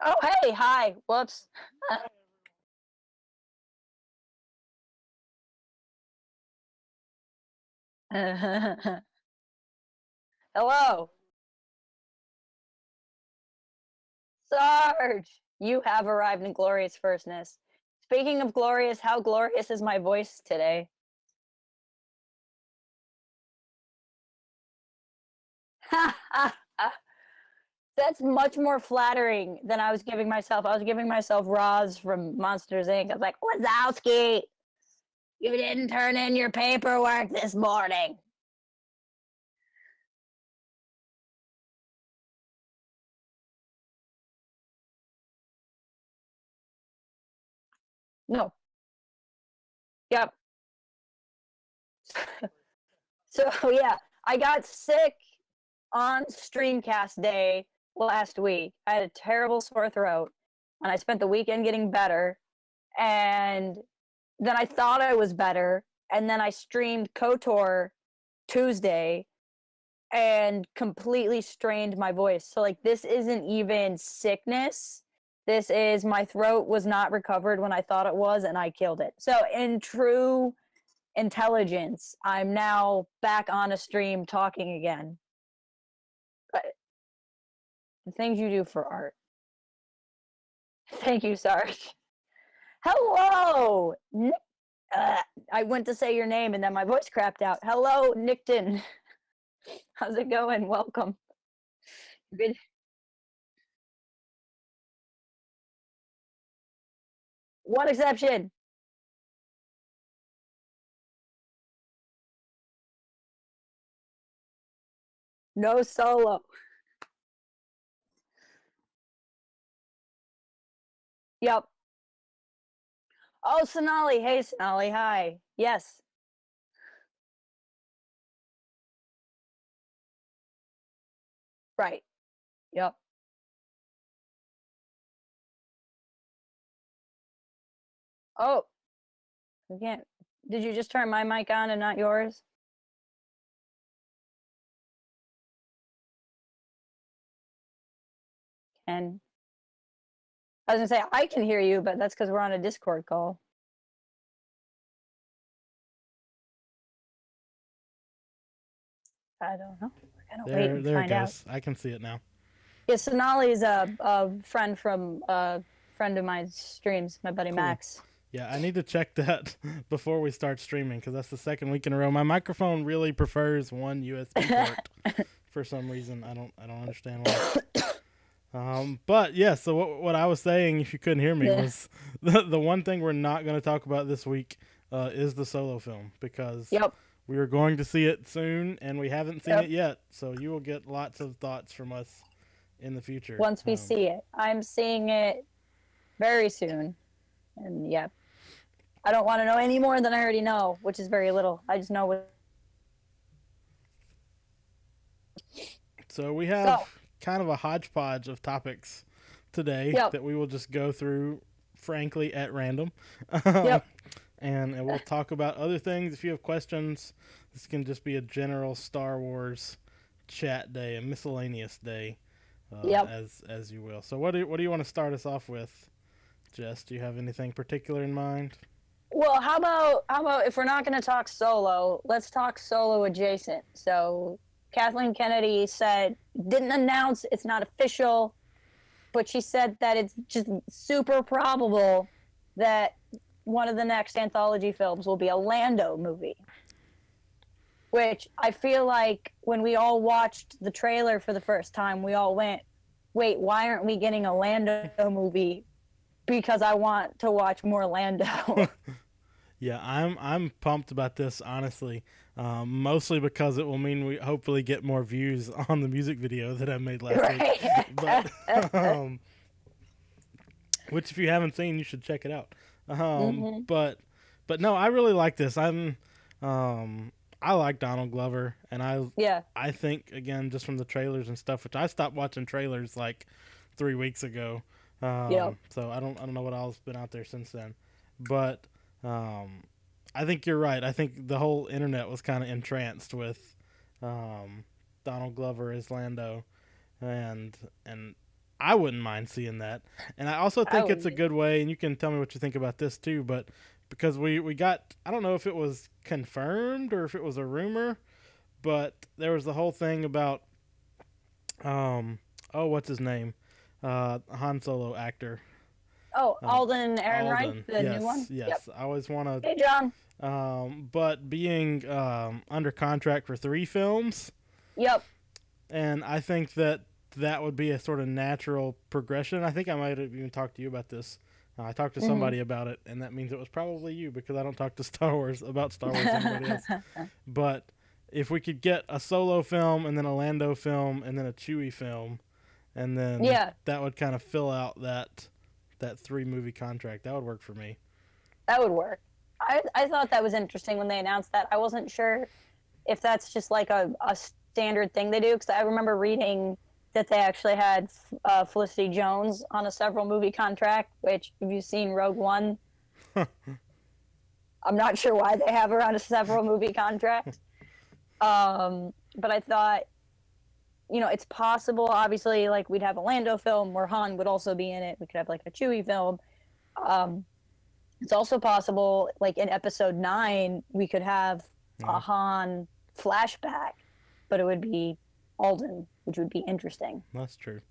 Oh, hey, hi. Whoops. Hello, Sarge. You have arrived in glorious firstness. Speaking of glorious, how glorious is my voice today? That's much more flattering than I was giving myself. I was giving myself Roz from Monsters Inc. I was like, Wazowski, you didn't turn in your paperwork this morning. No. Yep. So yeah, I got sick on StreamCast day last week. I had a terrible sore throat, and I spent the weekend getting better. And then I thought I was better, and then I streamed KOTOR Tuesday and completely strained my voice. So like this isn't even sickness. This is my throat was not recovered when I thought it was, and I killed it. So in true intelligence, I'm now back on a stream talking again. But the things you do for art. Thank you, Sarge. Hello, I went to say your name and then my voice crapped out. Hello, Nickton. How's it going? Welcome. Good. One exception. No solo. Yep. Oh, Sonali. Hey, Sonali. Hi. Yes. Right. Yep. Oh, again. Did you just turn my mic on and not yours? And I was gonna say I can hear you, but that's because we're on a Discord call. I don't know. We're gonna wait and There it find out. goes. I can see it now. Yeah, Sonali's a friend from a friend of my streams, my buddy Cool. Max. Yeah, I need to check that before we start streaming because that's the second week in a row. My microphone really prefers one USB port for some reason. I don't understand why. But yeah, so what I was saying, if you couldn't hear me, Yeah. was the one thing we're not going to talk about this week is the solo film because Yep. we are going to see it soon and we haven't seen Yep. it yet. So you will get lots of thoughts from us in the future. Once we see it, I'm seeing it very soon, and yeah, I don't want to know any more than I already know, which is very little. I just know what. So we have kind of a hodgepodge of topics today Yep. that we will just go through, frankly, at random. Yep. And we'll talk about other things. If you have questions, this can just be a general Star Wars chat day, a miscellaneous day, Yep. as you will. So what do you want to start us off with, Jess? Do you have anything particular in mind? Well, how about if we're not going to talk solo, let's talk solo adjacent. So Kathleen Kennedy said didn't announce it's not official, but she said that it's just super probable that one of the next anthology films will be a Lando movie. Which I feel like when we all watched the trailer for the first time, we all went, "Wait, why aren't we getting a Lando movie?" Because I want to watch more Lando. Yeah, I'm pumped about this honestly, mostly because it will mean we hopefully get more views on the music video that I made last week. But which if you haven't seen, you should check it out. Mm-hmm. But no, I really like this. I like Donald Glover, and I think again just from the trailers and stuff, which I stopped watching trailers like 3 weeks ago. So I don't know what else has been out there since then, but I think you're right. I think the whole internet was kind of entranced with um, Donald Glover as Lando, and I wouldn't mind seeing that. And I also think it's a good way, and you can tell me what you think about this too, but because we got, I don't know if it was confirmed or if it was a rumor, but there was the whole thing about, what's his name? Han Solo actor. Oh, Alden Ehrenreich, the yes, new one? Yes, yep. I always want to... Hey, John. But being under contract for 3 films. Yep. And I think that would be a sort of natural progression. I think I might have even talked to you about this. I talked to somebody about it, and that means it was probably you, because I don't talk to Star Wars about Star Wars anybody else. But if we could get a Solo film, and then a Lando film, and then a Chewie film, and then that would kind of fill out that 3-movie contract. That would work for me. That would work. I thought that was interesting when they announced that. I wasn't sure if that's just like a standard thing they do, because I remember reading that they actually had Felicity Jones on a several movie contract, which, if you've seen Rogue One, I'm not sure why they have her on a several movie contract. But I thought, it's possible, obviously, like, we'd have a Lando film where Han would also be in it. We could have, like, a Chewie film. It's also possible, like, in Episode 9, we could have a Han flashback, but it would be Alden, which would be interesting. That's true.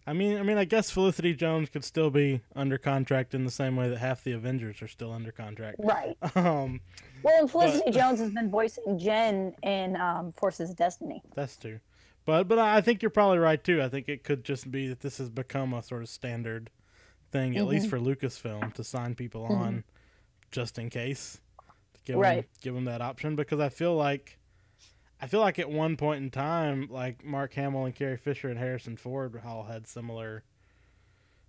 I mean, I guess Felicity Jones could still be under contract in the same way that half the Avengers are still under contract. Right. Well, and Felicity Jones has been voicing Jen in Forces of Destiny. That's true. But I think you're probably right, too. I think it could just be that this has become a sort of standard thing, at least for Lucasfilm, to sign people on just in case. To give them that option, because I feel like at one point in time, like, Mark Hamill and Carrie Fisher and Harrison Ford all had similar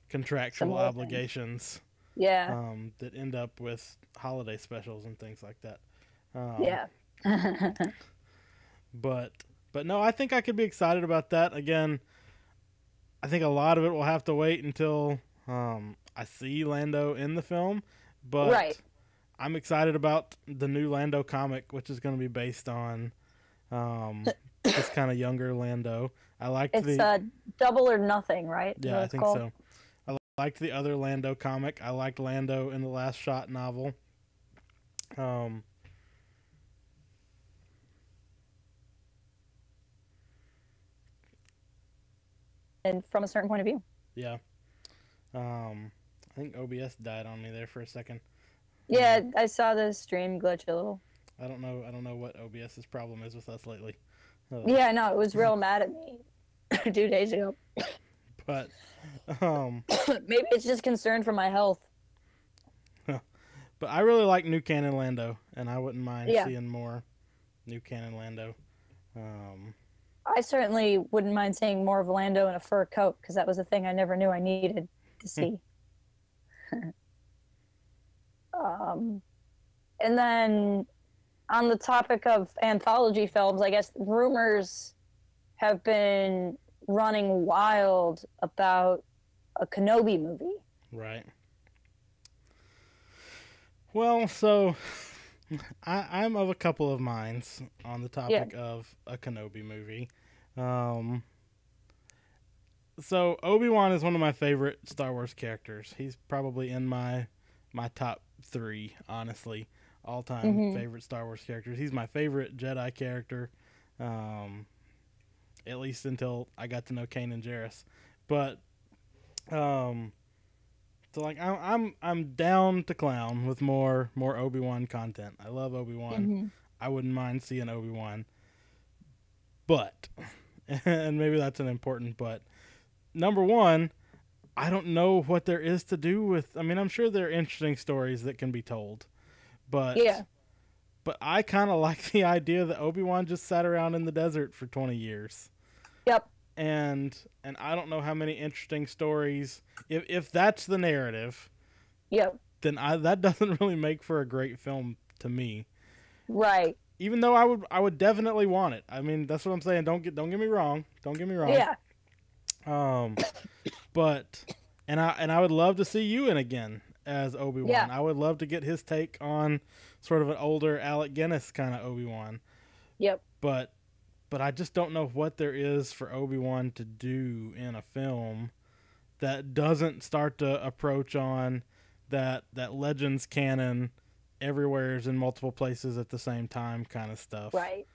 contractual obligations. Yeah. That end up with holiday specials and things like that. But no, I think I could be excited about that. Again, I think a lot of it will have to wait until I see Lando in the film. But I'm excited about the new Lando comic, which is going to be based on this kind of younger Lando. It's Double or Nothing, right? Yeah, I think so. I liked the other Lando comic. I liked Lando in the Last Shot novel. And from a certain point of view. Yeah. I think OBS died on me there for a second. Yeah, I saw the stream glitch a little. I don't know what OBS's problem is with us lately. Yeah, no, it was real mad at me 2 days ago. But maybe it's just concern for my health. But I really like new canon Lando, and I wouldn't mind seeing more new canon Lando. I certainly wouldn't mind seeing more of Lando in a fur coat, because that was a thing I never knew I needed to see. And then on the topic of anthology films, I guess rumors have been running wild about a Kenobi movie. Right. Well, so I'm of a couple of minds on the topic of a Kenobi movie. So Obi-Wan is one of my favorite Star Wars characters. He's probably in my top 3, honestly, all-time favorite Star Wars characters. He's my favorite Jedi character, at least until I got to know Kanan Jarrus. But so like I'm down to clown with more Obi-Wan content. I love Obi-Wan. I wouldn't mind seeing Obi-Wan. But, and maybe that's an important but, number one, I don't know what there is to do with... I mean, I'm sure there are interesting stories that can be told. But I kind of like the idea that Obi-Wan just sat around in the desert for 20 years. Yep. And I don't know how many interesting stories... If that's the narrative... Yep. Then that doesn't really make for a great film to me. Right. Even though I would definitely want it. I mean, that's what I'm saying. Don't get me wrong. Don't get me wrong. Yeah. But I would love to see Ewan again as Obi-Wan. Yeah. I would love to get his take on sort of an older Alec Guinness kind of Obi-Wan. Yep. But but I just don't know what there is for Obi-Wan to do in a film that doesn't start to approach on that Legends canon, everywhere is in multiple places at the same time kind of stuff. Right.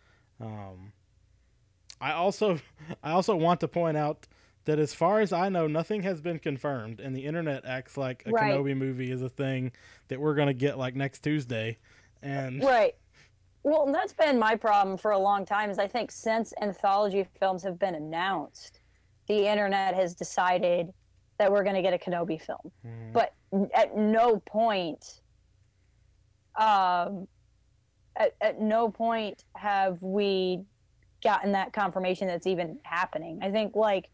I also want to point out that as far as I know, nothing has been confirmed, and the internet acts like a Kenobi movie is a thing that we're going to get like next Tuesday. And right. Well, that's been my problem for a long time, is I think since anthology films have been announced, the internet has decided that we're going to get a Kenobi film. Mm-hmm. But at no point, at no point have we gotten that confirmation that's even happening. I think like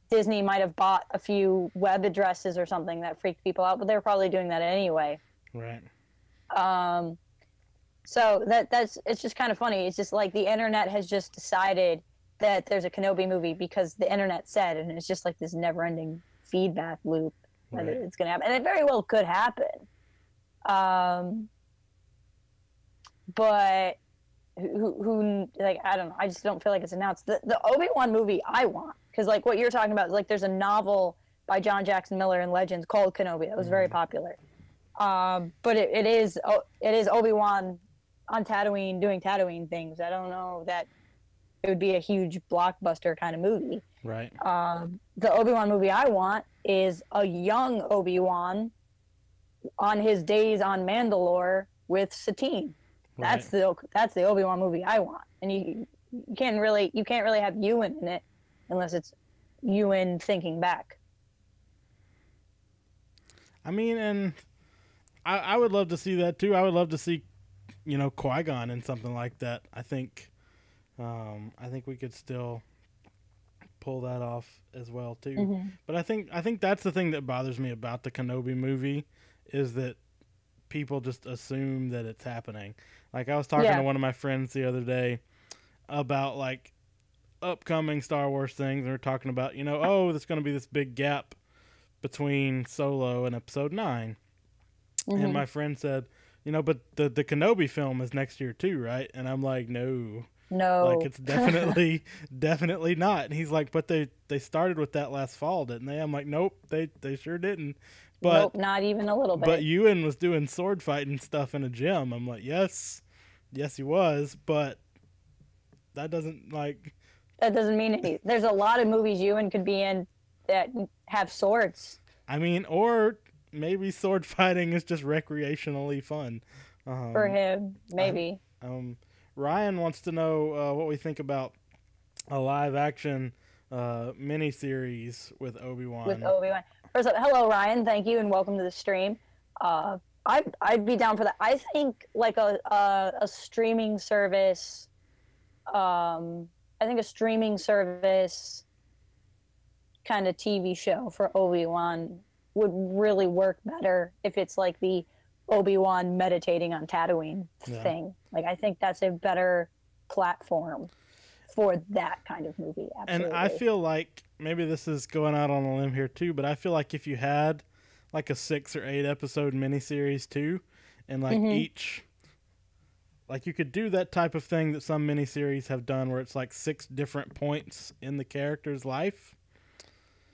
Disney might have bought a few web addresses or something that freaked people out, but they're probably doing that anyway. Right. So it's just kind of funny. It's just like the internet has just decided that there's a Kenobi movie because the internet said, and it's just like this never-ending feedback loop that it's going to happen, and it very well could happen. But who like, I don't know. I just don't feel like it's announced. The Obi-Wan movie I want, because like what you're talking about, like there's a novel by John Jackson Miller in Legends called Kenobi that was very popular. But it is Obi-Wan on Tatooine doing Tatooine things. I don't know that it would be a huge blockbuster kind of movie. Right. The Obi-Wan movie I want is a young Obi-Wan on his days on Mandalore with Satine. Right. That's the Obi-Wan movie I want. And you can't really have Ewan in it unless it's Ewan thinking back. I mean, and I would love to see that too. I would love to see, Qui-Gon in something like that. I think we could still pull that off as well too. Mm-hmm. But I think that's the thing that bothers me about the Kenobi movie, is that people just assume that it's happening. Like I was talking to one of my friends the other day about like upcoming Star Wars things, and we're talking about, there's going to be this big gap between Solo and Episode 9. Mm-hmm. And my friend said, but the Kenobi film is next year too, right? And I'm like, no, like it's definitely not. And he's like, but they started with that last fall, didn't they? I'm like, nope, they sure didn't. But nope, not even a little bit. But Ewan was doing sword fighting stuff in a gym. I'm like, yes he was, but that doesn't mean anything. There's a lot of movies Ewan could be in that have swords. I mean, or maybe sword fighting is just recreationally fun for him, maybe. Ryan wants to know what we think about a live action miniseries with Obi-Wan. First up, hello Ryan, thank you and welcome to the stream. I'd be down for that. I think like a streaming service. I think a streaming service kind of TV show for Obi-Wan would really work better if it's like the Obi-Wan meditating on Tatooine thing. Like I think that's a better platform for that kind of movie. Absolutely. And I feel like maybe this is going out on a limb here too, but I feel like if you had like a 6 or 8 episode miniseries too, and like each, like you could do that type of thing that some miniseries have done where it's like 6 different points in the character's life.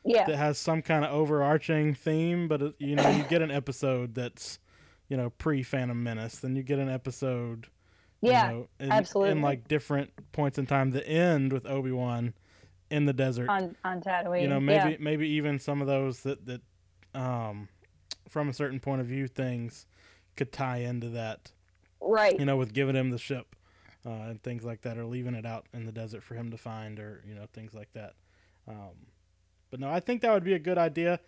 Yeah. That has some kind of overarching theme, but you get an episode that's, pre-Phantom Menace, then you get an episode absolutely. In like different points in time that end with Obi-Wan in the desert on Tatooine. Maybe even some of those that from a certain point of view things could tie into that, right? With giving him the ship and things like that, or leaving it out in the desert for him to find, or things like that. But no, I think that would be a good idea.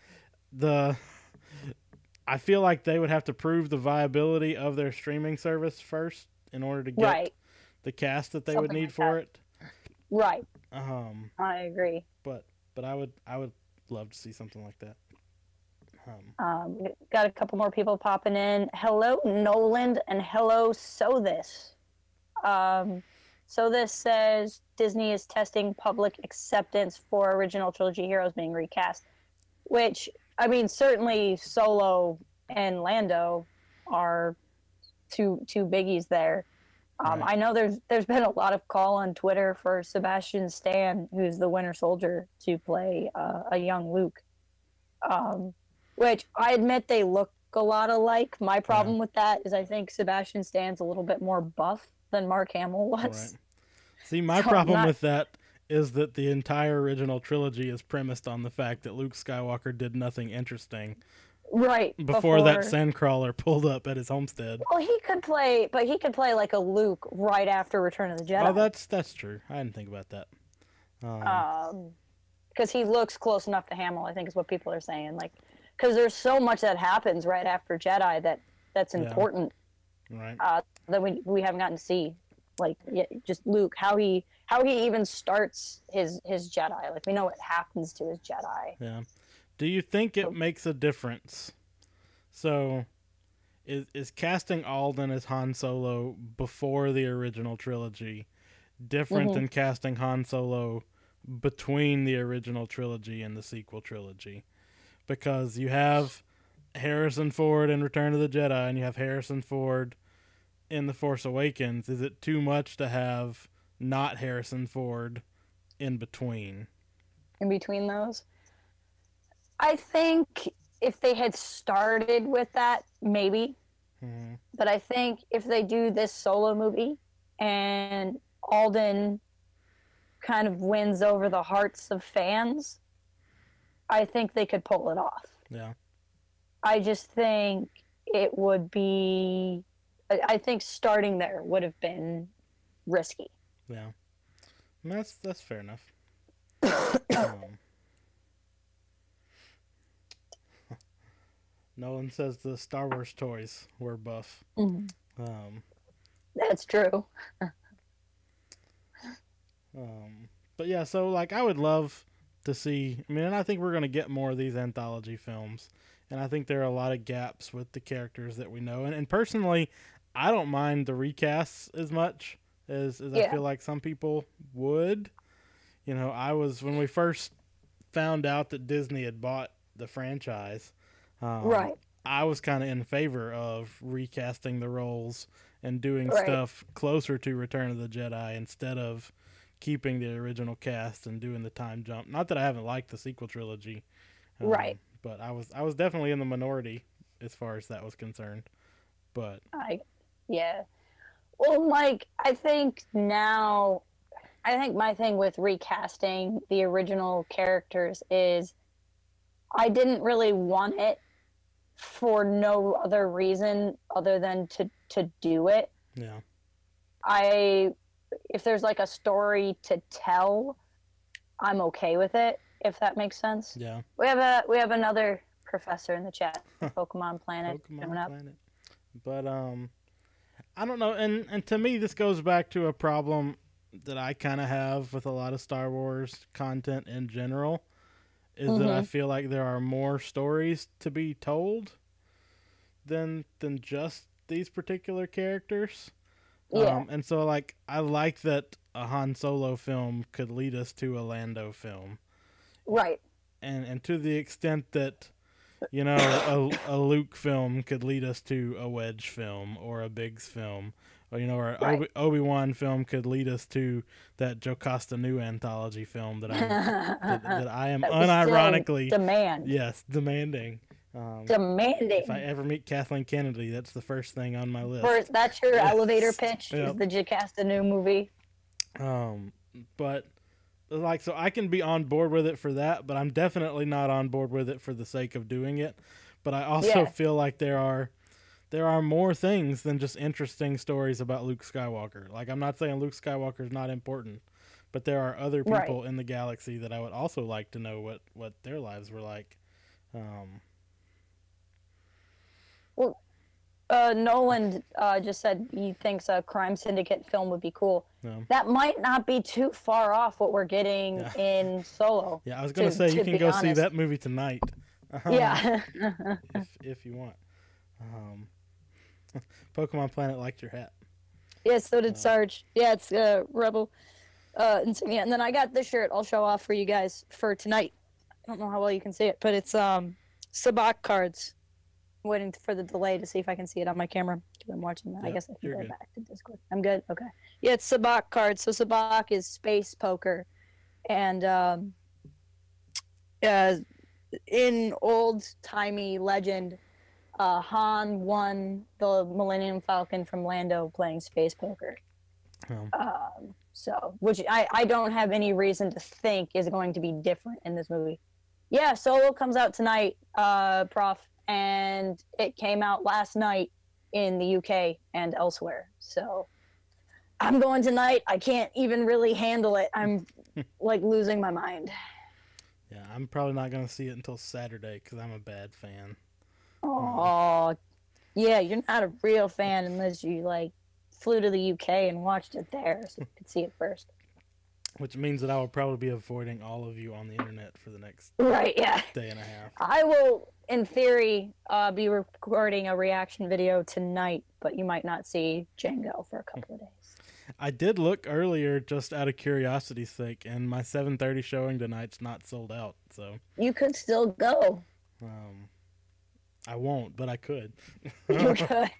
I feel like they would have to prove the viability of their streaming service first in order to get the cast that they would need for it. Right. I agree. But I would love to see something like that. Got a couple more people popping in. Hello, Noland, and hello, So This. So this says Disney is testing public acceptance for original trilogy heroes being recast, which, I mean, certainly Solo and Lando are two biggies there. Right. I know there's been a lot of call on Twitter for Sebastian Stan, who's the Winter Soldier, to play a young Luke. Which I admit they look a lot alike. My problem with that is I think Sebastian Stan's a little bit more buff than Mark Hamill was. Right. See, my problem with that is that the entire original trilogy is premised on the fact that Luke Skywalker did nothing interesting. Right. Before that sandcrawler pulled up at his homestead. Well, he could play like a Luke right after Return of the Jedi. Oh, that's true. I didn't think about that. Because he looks close enough to Hamill, I think is what people are saying. Like, because there's so much that happens right after Jedi that's important. Right. That we haven't gotten to see. Like, just Luke, how he even starts his Jedi. Like, we know what happens to his Jedi. Yeah. Do you think it makes a difference? So, is casting Alden as Han Solo before the original trilogy different than casting Han Solo between the original trilogy and the sequel trilogy? Because you have Harrison Ford in Return of the Jedi, and you have Harrison Ford in The Force Awakens. Is it too much to have not Harrison Ford in between? In between those? I think if they had started with that, maybe. Mm-hmm. But I think if they do this Solo movie and Alden kind of wins over the hearts of fans, I think they could pull it off. Yeah. I just think it would be... I think starting there would have been risky. Yeah. That's fair enough. Nolan says the Star Wars toys were buff. Mm-hmm. That's true. But yeah, so like I would love to see, I mean, and I think we're going to get more of these anthology films, and I think there are a lot of gaps with the characters that we know, and personally I don't mind the recasts as much as I feel like some people would. You know, when we first found out that Disney had bought the franchise, right, I was kind of in favor of recasting the roles and doing stuff closer to Return of the Jedi instead of keeping the original cast and doing the time jump. Not that I haven't liked the sequel trilogy, right, but I was definitely in the minority as far as that was concerned. But well, like I think my thing with recasting the original characters is I didn't really want it for no other reason other than to do it. Yeah. If there's like a story to tell, I'm okay with it, if that makes sense. Yeah. We have another professor in the chat, Pokemon Planet. Planet. But I don't know, and to me this goes back to a problem that I kind of have with a lot of Star Wars content in general, is that I feel like there are more stories to be told than just these particular characters. Yeah. And so like I like that a Han Solo film could lead us to a Lando film. Right. And to the extent that, you know, a Luke film could lead us to a Wedge film or a Biggs film, or you know, or Obi-Wan film could lead us to that Jocasta Nu anthology film that I am unironically demanding. If I ever meet Kathleen Kennedy, that's the first thing on my list. That's your elevator pitch, is the Jocasta Nu movie. But like, so I can be on board with it for that, but I'm definitely not on board with it for the sake of doing it. But I also feel like there are more things than just interesting stories about Luke Skywalker. Like, I'm not saying Luke Skywalker is not important, but there are other people in the galaxy that I would also like to know what their lives were like. Well, Nolan just said he thinks a crime syndicate film would be cool. No. That might not be too far off what we're getting in Solo. Yeah, I was going to say, you can go see that movie tonight. Yeah. if you want. Pokemon Planet liked your hat. Yeah, so did Sarge. Yeah, it's Rebel insignia. And then I got this shirt I'll show off for you guys for tonight. I don't know how well you can see it, but it's Sabacc cards. waiting for the delay to see if I can see it on my camera. I'm watching that. I guess I can go back to Discord. I'm good. Okay. Yeah, it's Sabacc cards. So Sabacc is space poker, and in old-timey legend, Han won the Millennium Falcon from Lando playing space poker. So, which I don't have any reason to think is going to be different in this movie. Yeah, Solo comes out tonight, Prof, and it came out last night in the UK and elsewhere. So I'm going tonight. I can't even really handle it. I'm like losing my mind. Yeah, I'm probably not going to see it until Saturday because I'm a bad fan. Oh, yeah, you're not a real fan unless you like flew to the UK and watched it there so you could see it first. Which means that I will probably be avoiding all of you on the internet for the next day and a half. I will, in theory, be recording a reaction video tonight, but you might not see Django for a couple of days. I did look earlier just out of curiosity's sake, and my 7:30 showing tonight's not sold out. So you could still go. I won't, but I could. You could.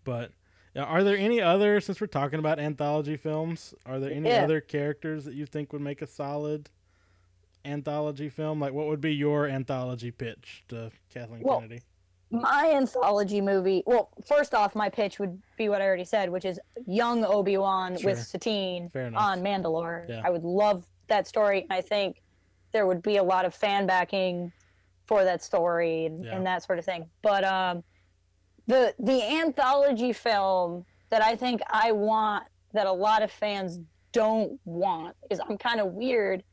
But are there any other, since we're talking about anthology films, are there any other characters that you think would make a solid anthology film? Like, what would be your anthology pitch to Kathleen Kennedy? My anthology movie, well, first off, my pitch would be what I already said, which is young Obi-Wan with Satine on Mandalore. Yeah. I would love that story, and I think there would be a lot of fan backing for that story and that sort of thing. But the anthology film that I think I want that a lot of fans don't want is, I'm kind of weird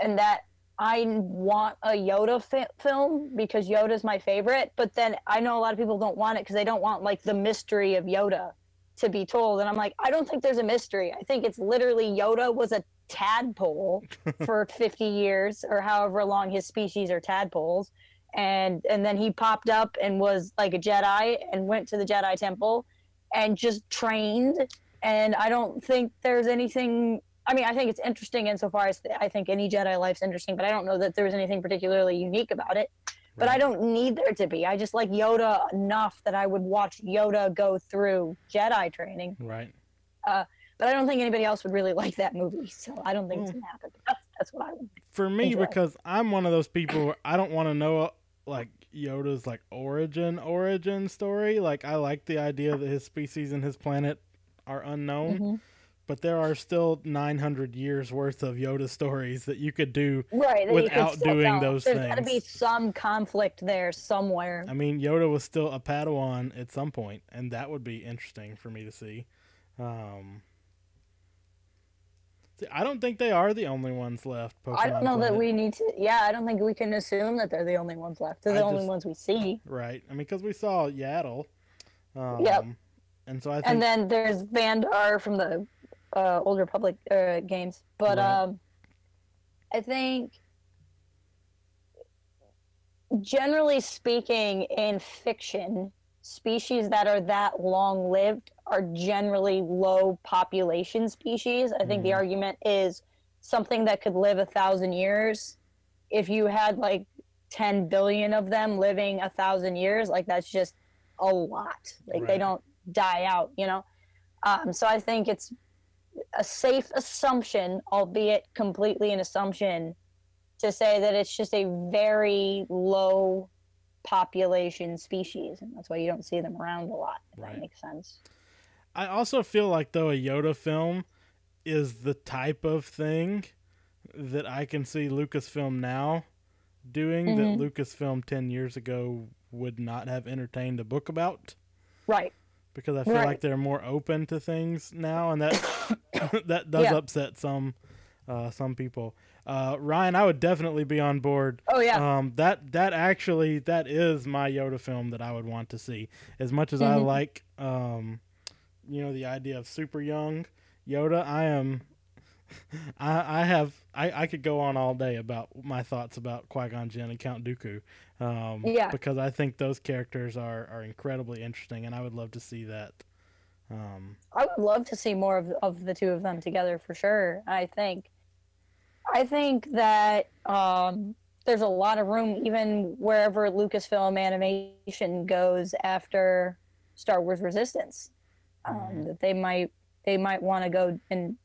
in that I want a Yoda film because Yoda's my favorite, but then I know a lot of people don't want it because they don't want like the mystery of Yoda to be told. And I'm like, I don't think there's a mystery. I think it's literally Yoda was a tadpole for 50 years or however long his species are tadpoles. And then he popped up and was like a Jedi and went to the Jedi Temple and just trained. And I don't think there's anything, I mean, I think it's interesting insofar as I think any Jedi life's interesting, but I don't know that there's anything particularly unique about it. But I don't need there to be. I just like Yoda enough that I would watch Yoda go through Jedi training. Right. But I don't think anybody else would really like that movie, so I don't think it's going to happen. That's what I would For me, enjoy. Because I'm one of those people where I don't want to know, like, Yoda's, like, origin story. Like, I like the idea that his species and his planet are unknown, but there are still 900 years worth of Yoda stories that you could do without doing those things. There's got to be some conflict there somewhere. I mean, Yoda was still a Padawan at some point, and that would be interesting for me to see. I don't think they are the only ones left. Pokemon I don't know Planet. that we need to. Yeah, I don't think we can assume that they're the only ones left. They're the only ones we see. Right. I mean, because we saw Yaddle. Yep. And so I think. And then there's Vandar from the Old Republic games, but I think, generally speaking, in fiction, species that are that long-lived are generally low population species. I think the argument is something that could live 1,000 years. If you had like 10 billion of them living 1,000 years, like that's just a lot. Like they don't die out, you know? So I think it's a safe assumption, albeit completely an assumption, to say that it's just a very low population species, and that's why you don't see them around a lot, if that makes sense. I also feel like, though, a Yoda film is the type of thing that I can see Lucasfilm now doing that Lucasfilm 10 years ago would not have entertained a book about. Right. Because I feel like they're more open to things now, and that that does upset some people. Ryan, I would definitely be on board. Oh yeah. That is my Yoda film that I would want to see. As much as I like, the idea of super young Yoda, I could go on all day about my thoughts about Qui-Gon Jinn and Count Dooku. Because I think those characters are incredibly interesting, and I would love to see that. I would love to see more of the two of them together for sure. I think that there's a lot of room even wherever Lucasfilm Animation goes after Star Wars Resistance. That they might want to go, and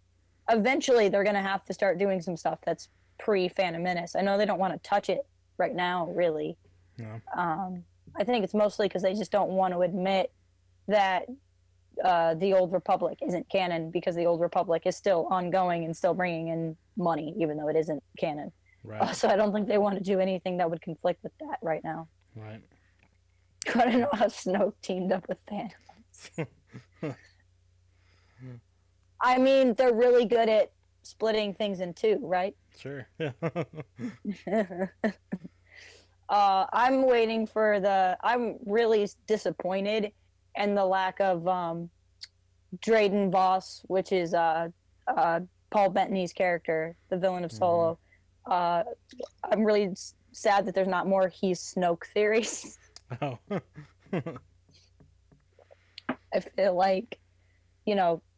eventually they're going to have to start doing some stuff that's pre-Phantom Menace. I know they don't want to touch it right now, really. No. I think it's mostly because they just don't want to admit that the Old Republic isn't canon, because the Old Republic is still ongoing and still bringing in money, even though it isn't canon. Right. So I don't think they want to do anything that would conflict with that right now. Right. I don't know how Snoke teamed up with Thanos. I mean, they're really good at splitting things in two, right? Sure. I'm waiting for I'm really disappointed in the lack of Drayden Voss, which is Paul Bettany's character, the villain of Solo. I'm really sad that there's not more He's Snoke theories. Oh. I feel like,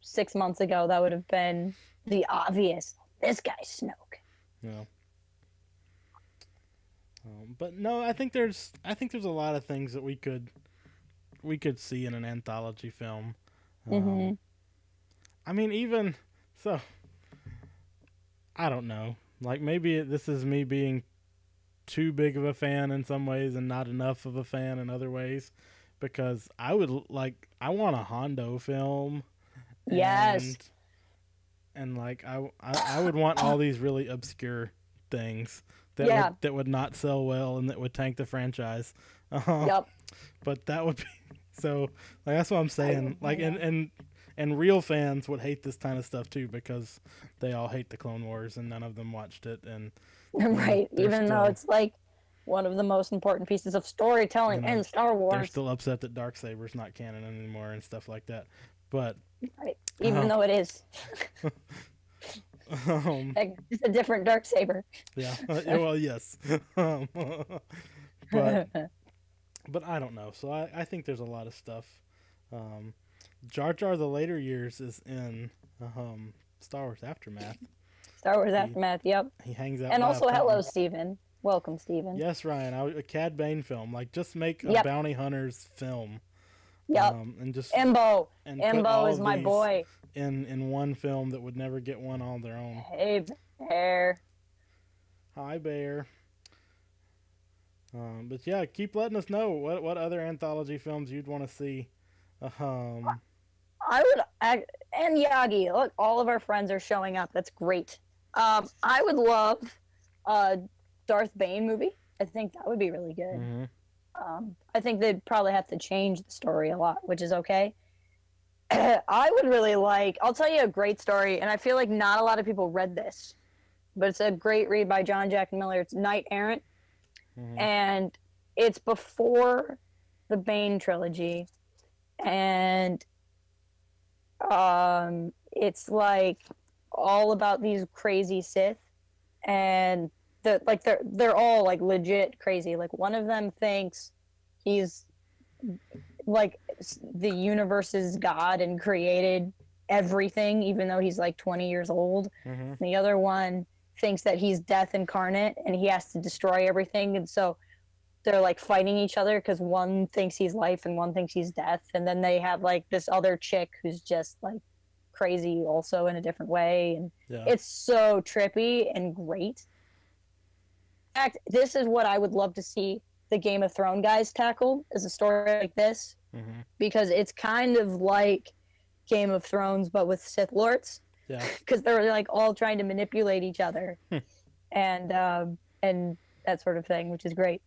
6 months ago, that would have been the obvious, this guy's Snoke. Yeah. But no, I think there's a lot of things that we could see in an anthology film. I mean, even so, I don't know. Like, maybe this is me being too big of a fan in some ways and not enough of a fan in other ways, because I want a Hondo film. Yes. And like I would want all these really obscure things that would not sell well and that would tank the franchise. Yep. But that would be so. Like, that's what I'm saying. Like, and real fans would hate this kind of stuff too, because they all hate the Clone Wars and none of them watched it. And right, even though it's like one of the most important pieces of storytelling in Star Wars. They're still upset that Darksaber's not canon anymore and stuff like that. But right. Even though it is. It's a different Darksaber. Yeah. Well, yes. But I don't know. So I think there's a lot of stuff. Jar Jar the later years is in Star Wars Aftermath. Star Wars Aftermath, yep. He hangs out. And also, hello, Steven. Welcome, Steven. Yes, Ryan. A Cad Bane film. Like, just make a bounty hunters film. Yep. And just Embo is my boy. In one film that would never get one on their own. Hey, Bear. Hi, Bear. But yeah, keep letting us know what other anthology films you'd want to see. I would, and Yagi. Look, all of our friends are showing up. That's great. I would love a Darth Bane movie. I think that would be really good. Mm-hmm. I think they'd probably have to change the story a lot, which is okay. I would really like, I'll tell you a great story, and I feel like not a lot of people read this, but it's a great read by John Jack Miller. It's Knight Errant, and it's before the Bane trilogy, and it's like all about these crazy Sith, and they're all like legit crazy. Like, one of them thinks he's like the universe's god and created everything, even though he's like 20 years old. And the other one thinks that he's death incarnate and he has to destroy everything. And so they're like fighting each other because one thinks he's life and one thinks he's death. And then they have like this other chick who's just like crazy also in a different way. And it's so trippy and great. In fact, this is what I would love to see the Game of Thrones guys tackle, is a story like this, because it's kind of like Game of Thrones but with Sith Lords, because they're like all trying to manipulate each other, and that sort of thing, which is great.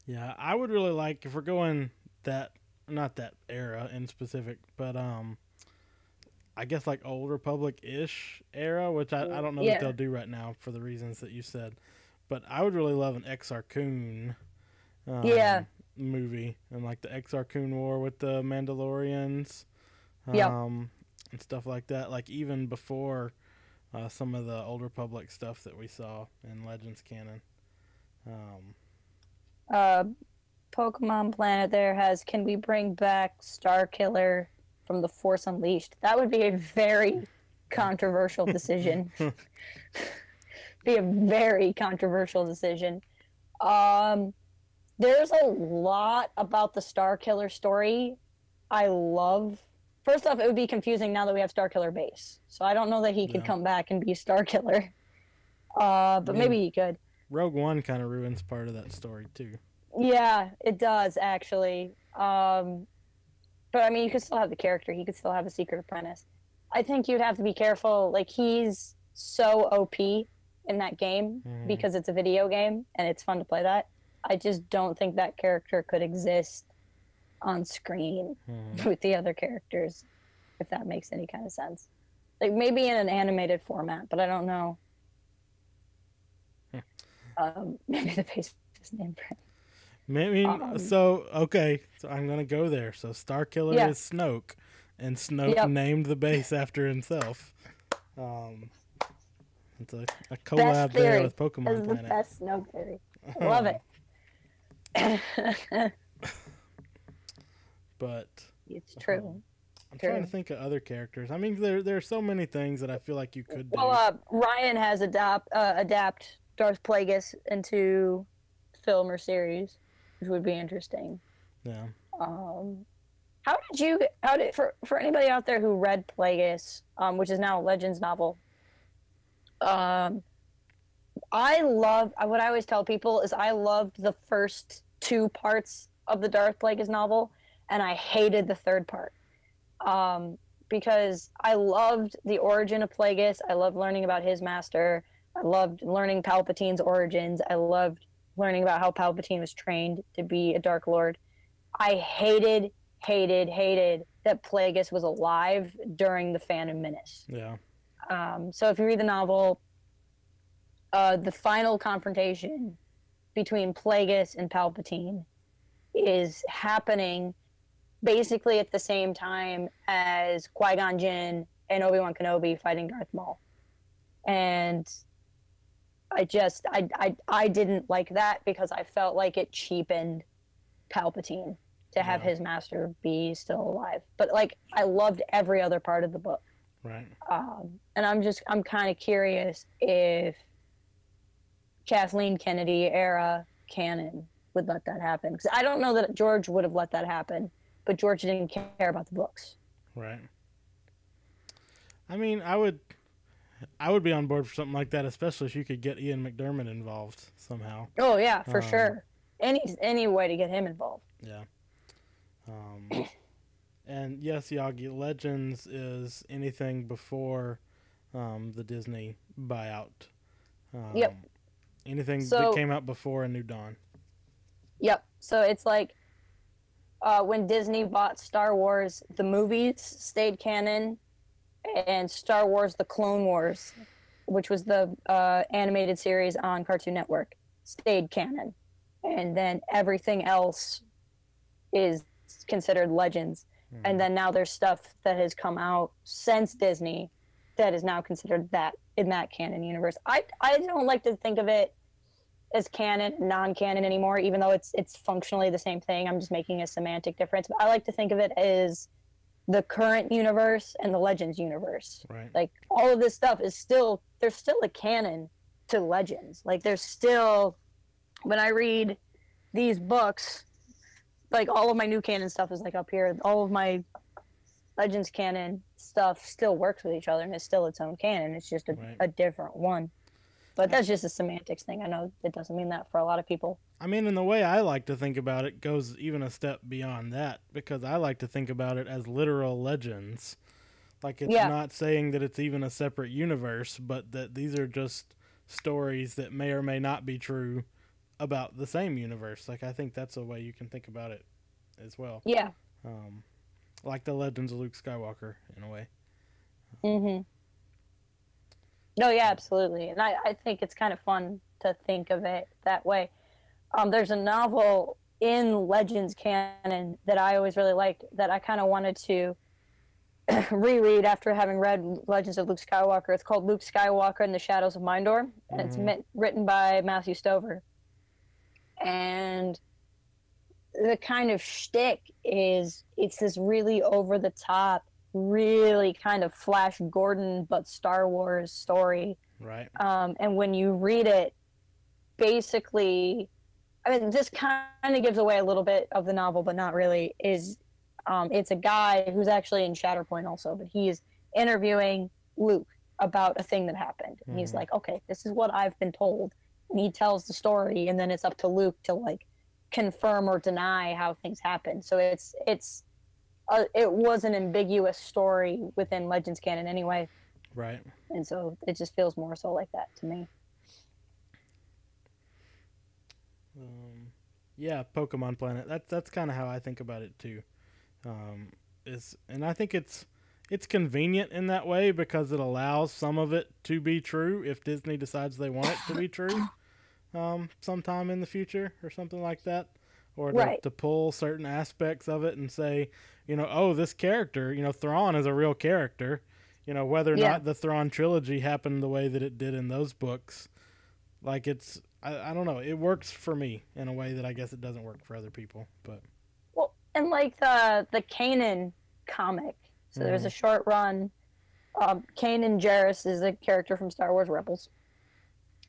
Yeah, I would really like, if we're going that, not that era in specific, but I guess like Old Republic-ish era, which I don't know that they'll do right now for the reasons that you said. But I would really love an Exar Kun movie, and like the Exar Kun War with the Mandalorians, and stuff like that. Like, even before some of the Old Republic stuff that we saw in Legends canon. Pokemon Planet there has, can we bring back Starkiller from The Force Unleashed? That would be a very controversial decision. be a very controversial decision. There's a lot about the Starkiller story I love. First off, it would be confusing now that we have Starkiller base. So I don't know that he could come back and be Starkiller. But maybe he could. Rogue One kind of ruins part of that story too. Yeah, it does actually. But I mean, you could still have the character. He could still have a secret apprentice. I think you'd have to be careful. Like, he's so OP in that game because it's a video game and it's fun to play that. I just don't think that character could exist on screen with the other characters, if that makes any kind of sense. Like, maybe in an animated format, but I don't know. Maybe the base is named for him. Maybe so. Okay, so I'm gonna go there. So Starkiller is Snoke, and Snoke named the base after himself. It's a collab there with Pokemon Planet. This is the best Snoke theory. I love it. But it's true. I'm trying to think of other characters. I mean, there are so many things that I feel like you could do. Well, Ryan has adapt Darth Plagueis into film or series, which would be interesting. Yeah. How did for anybody out there who read Plagueis, which is now a Legends novel, what I always tell people is I loved the first 2 parts of the Darth Plagueis novel, and I hated the 3rd part. Because I loved the origin of Plagueis. I loved learning about his master. I loved learning Palpatine's origins. I loved learning about how Palpatine was trained to be a Dark Lord. I hated that Plagueis was alive during the Phantom Menace. Yeah. So if you read the novel, the final confrontation between Plagueis and Palpatine is happening basically at the same time as Qui-Gon Jinn and Obi-Wan Kenobi fighting Darth Maul. And I didn't like that because I felt like it cheapened Palpatine to have his master be still alive. But like, I loved every other part of the book. Right. And I'm kind of curious if Kathleen Kennedy era canon would let that happen. Because I don't know that George would have let that happen, but George didn't care about the books. Right. I mean, I would be on board for something like that, especially if you could get Ian McDiarmid involved somehow. Oh yeah, for sure. Any way to get him involved. Yeah. And yes, Yagi, Legends is anything before the Disney buyout. Yep. Anything that came out before A New Dawn. Yep. So it's like when Disney bought Star Wars, the movies stayed canon, and Star Wars The Clone Wars, which was the animated series on Cartoon Network, stayed canon. And then everything else is considered Legends. And then now there's stuff that has come out since Disney that is now considered that in that canon universe. I don't like to think of it as canon, non-canon anymore, even though it's functionally the same thing. I'm just making a semantic difference. But I like to think of it as the current universe and the Legends universe. Right. Like, all of this stuff is there's still a canon to Legends. Like, there's still, when I read these books, like, all of my new canon stuff is like up here. All of my Legends canon stuff still works with each other and is still its own canon. It's just a different one. But that's just a semantics thing. I know it doesn't mean that for a lot of people. I mean, and the way I like to think about it goes even a step beyond that, because I like to think about it as literal legends. Like, it's not saying that it's even a separate universe, but that these are just stories that may or may not be true about the same universe. Like, I think that's a way you can think about it as well. Yeah. Like the legends of Luke Skywalker, in a way. Mm-hmm. No, yeah, absolutely. And I think it's kind of fun to think of it that way. There's a novel in Legends canon that I always really liked that I kind of wanted to reread after having read Legends of Luke Skywalker. It's called Luke Skywalker and the Shadows of Mindor, and it's written by Matthew Stover. And the kind of shtick is it's this really over-the-top, really kind of Flash Gordon but Star Wars story Right. And when you read it, basically, I mean, this kind of gives away a little bit of the novel, but not really. It's a guy who's actually in Shatterpoint also, but he's interviewing Luke about a thing that happened. And he's like, okay, this is what I've been told. And he tells the story, and then it's up to Luke to like confirm or deny how things happen. So it was an ambiguous story within Legends canon anyway. Right. And so it just feels more so like that to me. Yeah, Pokemon Planet. That's kind of how I think about it too. And I think it's convenient in that way because it allows some of it to be true if Disney decides they want it to be true, sometime in the future or something like that, or to pull certain aspects of it and say, oh, this character, Thrawn is a real character, whether or not the Thrawn trilogy happened the way that it did in those books, like it's. I don't know. It works for me in a way that I guess it doesn't work for other people. But and like the Kanan comic. So there's a short run. Kanan Jarrus is a character from Star Wars Rebels,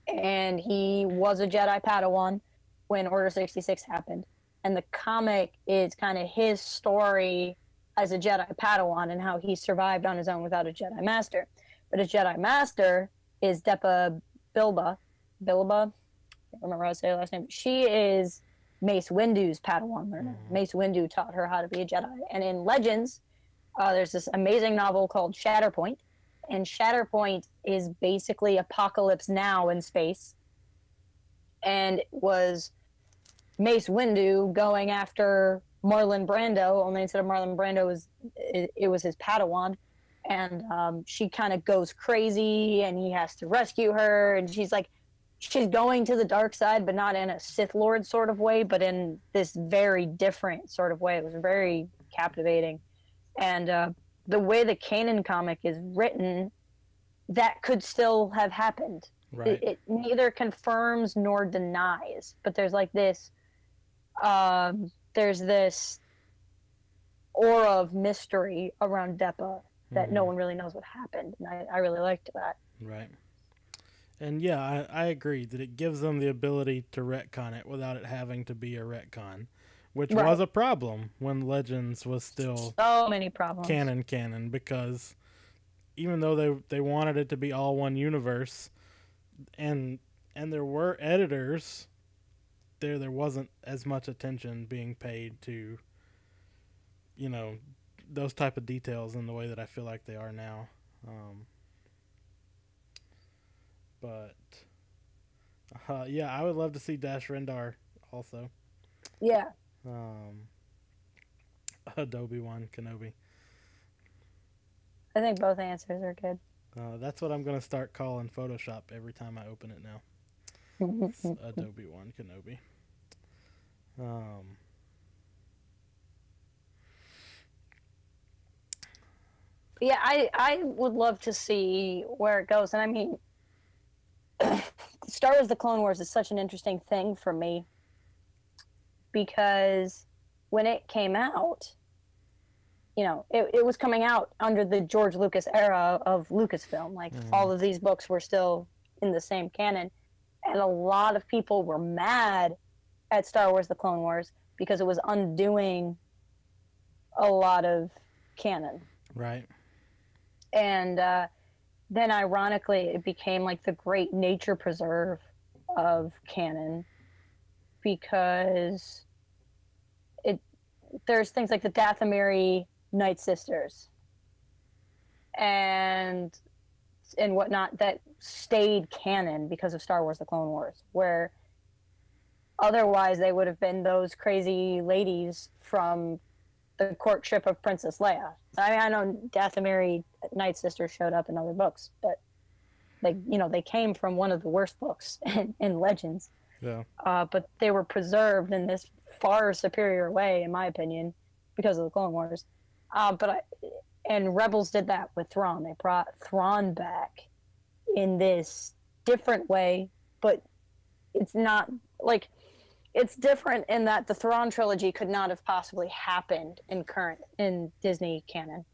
and he was a Jedi Padawan when Order 66 happened. And the comic is kind of his story as a Jedi Padawan and how he survived on his own without a Jedi Master. But his Jedi Master is Depa Bilba. I don't remember how to say her last name. She is Mace Windu's Padawan learner. Mace Windu taught her how to be a Jedi. And in Legends, there's this amazing novel called Shatterpoint. And Shatterpoint is basically Apocalypse Now in space. And it was Mace Windu going after Marlon Brando, only instead of Marlon Brando, it was his Padawan. And she kind of goes crazy, and he has to rescue her. And she's going to the dark side, but not in a Sith Lord sort of way, but in this very different sort of way. It was very captivating. And the way the Kanan comic is written, that could still have happened. Right. It neither confirms nor denies, but there's like this, there's this aura of mystery around Depa that no one really knows what happened. And I really liked that. Right. And yeah, I agree that it gives them the ability to retcon it without it having to be a retcon, which was a problem when Legends was still so many problems canon, because even though they wanted it to be all one universe, and there were editors, there wasn't as much attention being paid to those type of details in the way that I feel like they are now. But yeah, I would love to see Dash Rendar also. Yeah. Obi-Wan Kenobi. I think both answers are good. That's what I'm going to start calling Photoshop every time I open it now. It's Obi-Wan Kenobi. Yeah, I would love to see where it goes. And I mean, Star Wars The Clone Wars is such an interesting thing for me because when it came out, it was coming out under the George Lucas era of Lucasfilm. Like, all of these books were still in the same canon. And a lot of people were mad at Star Wars The Clone Wars because it was undoing a lot of canon. Right. And then ironically it became like the great nature preserve of canon because there's things like the Dathomiri Night Sisters and whatnot that stayed canon because of Star Wars The Clone Wars, where otherwise they would have been those crazy ladies from the courtship of Princess Leia. I mean, I know Dathomiri Night Sisters showed up in other books, but they came from one of the worst books in Legends. Yeah. But they were preserved in this far superior way, in my opinion, because of the Clone Wars. And Rebels did that with Thrawn. They brought Thrawn back in this different way, but it's not like it's different in that the Thrawn trilogy could not have possibly happened in Disney canon,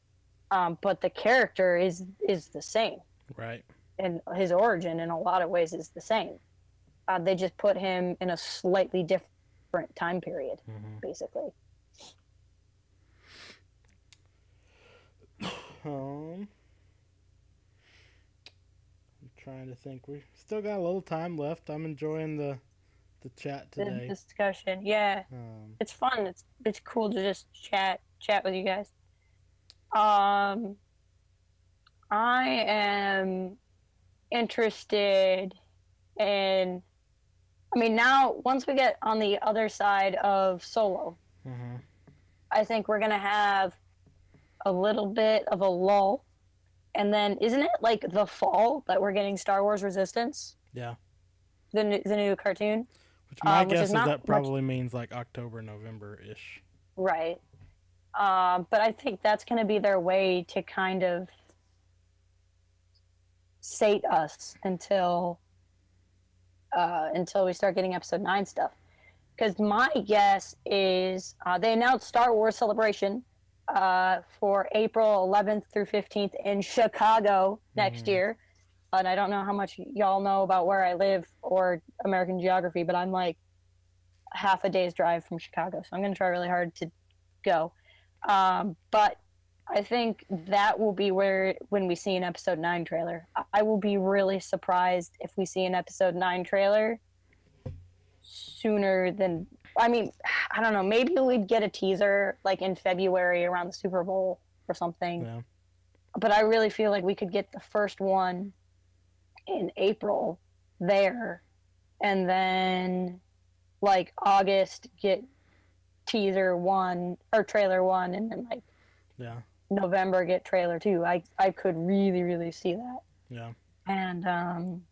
but the character is the same. Right. and his origin in a lot of ways is the same. They just put him in a slightly different time period, basically. I'm trying to think. We still got a little time left. I'm enjoying the chat today. The discussion, yeah. It's fun. It's cool to just chat with you guys. I am interested in. I mean, now once we get on the other side of Solo, I think we're gonna have a little bit of a lull, and then isn't it like the fall that we're getting Star Wars Resistance? Yeah. The new cartoon. Which my guess is that probably means like October, November-ish. Right. But I think that's going to be their way to kind of sate us until we start getting episode 9 stuff. Because my guess is they announced Star Wars Celebration for April 11th through 15th in Chicago next year. And I don't know how much y'all know about where I live or American geography, but I'm like half a day's drive from Chicago. So I'm going to try really hard to go. But I think that will be when we see an episode 9 trailer. I will be really surprised if we see an episode 9 trailer sooner than, I mean, I don't know, maybe we'd get a teaser like in February around the Super Bowl or something. Yeah. But I really feel like we could get the first one in April there, and then like August get teaser 1 or trailer 1, and then like November get trailer 2. I could really see that. Yeah. And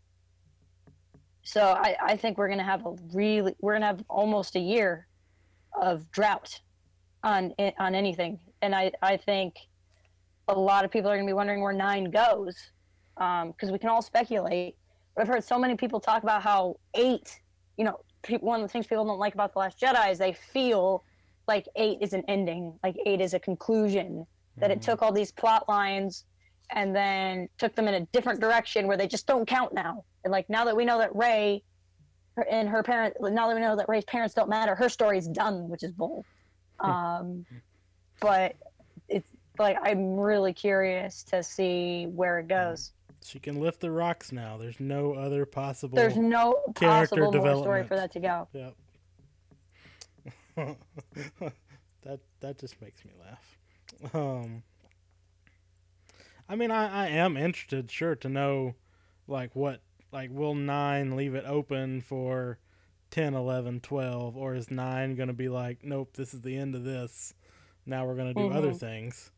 so I think we're gonna have almost a year of drought on anything, and I think a lot of people are gonna be wondering where 9 goes, because we can all speculate. But I've heard so many people talk about how 8, one of the things people don't like about The Last Jedi is they feel like 8 is an ending, like 8 is a conclusion, that it took all these plot lines and then took them in a different direction where they just don't count now. And like now that we know that Rey and her parent, now that we know that Rey's parents don't matter, her story's done, which is bull. But it's like I'm really curious to see where it goes. She can lift the rocks now. There's no other possible. There's no possible more story for that to go. Yep. that just makes me laugh. I mean, I am interested, sure, to know like what, like, will 9 leave it open for 10, 11, 12, or is 9 going to be like, nope, this is the end of this. Now we're going to do other things.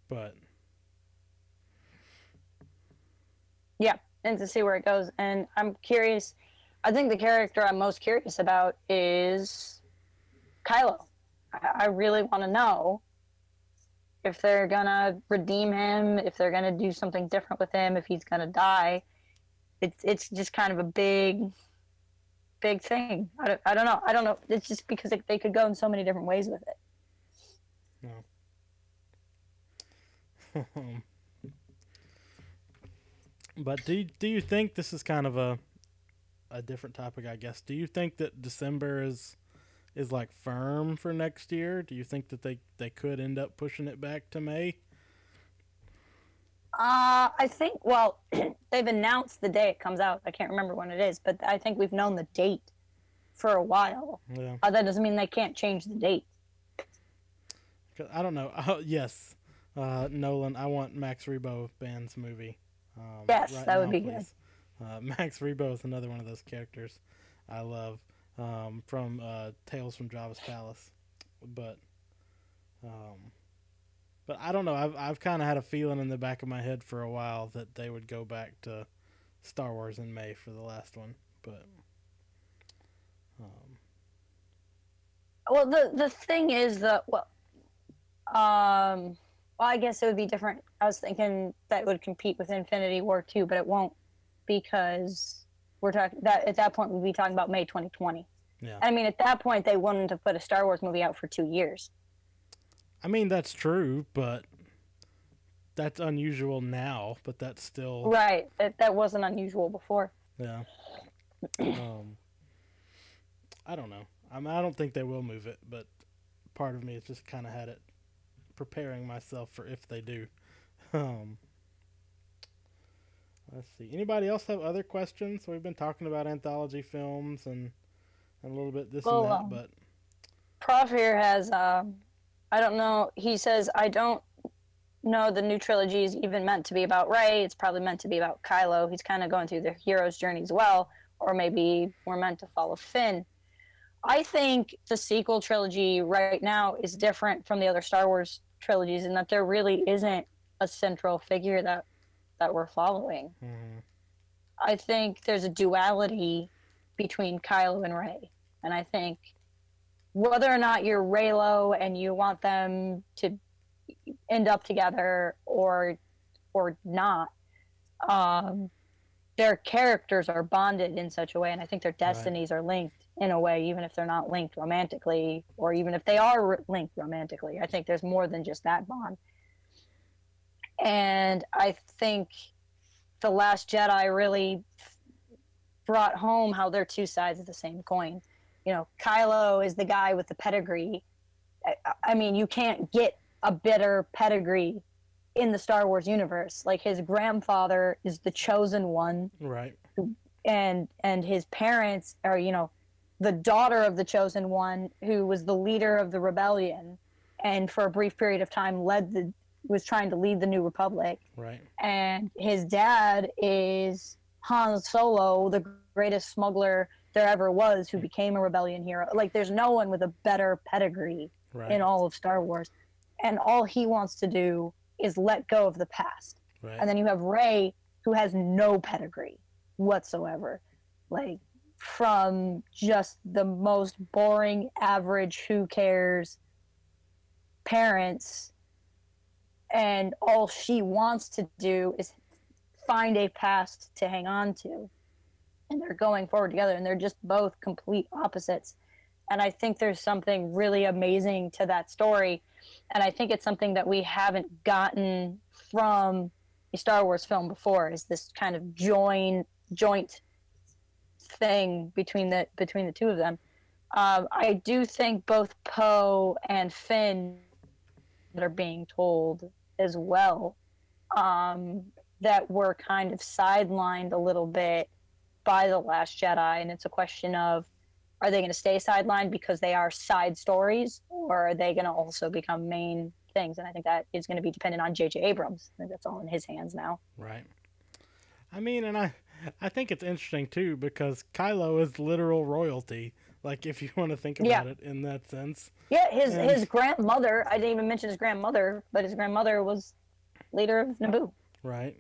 But yeah, and to see where it goes. And I'm curious. I think the character I'm most curious about is Kylo. I really want to know if they're going to redeem him, if they're going to do something different with him, if he's going to die. It's just kind of a big thing. I don't know. It's just because they could go in so many different ways with it. No. But do you think this is kind of a different topic, I guess? Do you think that December is like firm for next year? Do you think that they could end up pushing it back to May? I think, well, they've announced the day it comes out. I can't remember when it is, but I think we've known the date for a while. Yeah. That doesn't mean they can't change the date. I don't know. Oh, yes. Nolan, I want Max Rebo Band's movie. Yes, right that now, would be please. Good. Max Rebo is another one of those characters I love from Tales from Jabba's Palace. But I don't know. I've kind of had a feeling in the back of my head for a while that they would go back to Star Wars in May for the last one. But well, the thing is that I guess it would be different. I was thinking that it would compete with Infinity War 2, but it won't, because we're talking that at that point we'd be talking about May 2020. Yeah. I mean, at that point they wouldn't have put a Star Wars movie out for 2 years. I mean, that's true, but that's unusual now, but that's still right. That wasn't unusual before. Yeah. I don't know. I don't think they will move it, but part of me has just kind of had it preparing myself for if they do. Um, let's see. Anybody else have other questions? We've been talking about anthology films and a little bit this and that, but Prof here has I don't know. He says I don't know the new trilogy is even meant to be about Rey. It's probably meant to be about Kylo. He's kind of going through the hero's journey as well, or maybe we're meant to follow Finn. I think the sequel trilogy right now is different from the other Star Wars trilogies in that there really isn't a central figure that we're following. Mm-hmm. I think there's a duality between Kylo and Rey, and I think whether or not you're Reylo and you want them to end up together or not, their characters are bonded in such a way, and I think their destinies are linked in a way, even if they're not linked romantically, or even if they are linked romantically. I think there's more than just that bond. And I think The Last Jedi really brought home how they're two sides of the same coin. You know, Kylo is the guy with the pedigree. I mean, you can't get a better pedigree in the Star Wars universe. Like, his grandfather is the chosen one. Right. And his parents are, you know, the daughter of the chosen one who was the leader of the rebellion and for a brief period of time was trying to lead the New Republic. Right. And his dad is Han Solo, the greatest smuggler there ever was, who became a rebellion hero. Like, there's no one with a better pedigree in all of Star Wars. And all he wants to do is let go of the past. Right. And then you have Rey, who has no pedigree whatsoever. Like, from just the most boring, average, who cares parents, and all she wants to do is find a past to hang on to. And they're going forward together, and they're just both complete opposites. And I think there's something really amazing to that story. And I think it's something that we haven't gotten from a Star Wars film before, is this kind of joint thing between the two of them. I do think both Poe and Finn that are being told as well, that were kind of sidelined a little bit by The Last Jedi. And it's a question of, are they going to stay sidelined because they are side stories, or are they going to also become main things? And I think that is going to be dependent on J.J. Abrams. I think that's all in his hands now. Right. I mean, and I think it's interesting, too, because Kylo is literal royalty, like, if you want to think about it in that sense. Yeah, his grandmother, I didn't even mention his grandmother, but his grandmother was leader of Naboo. Right.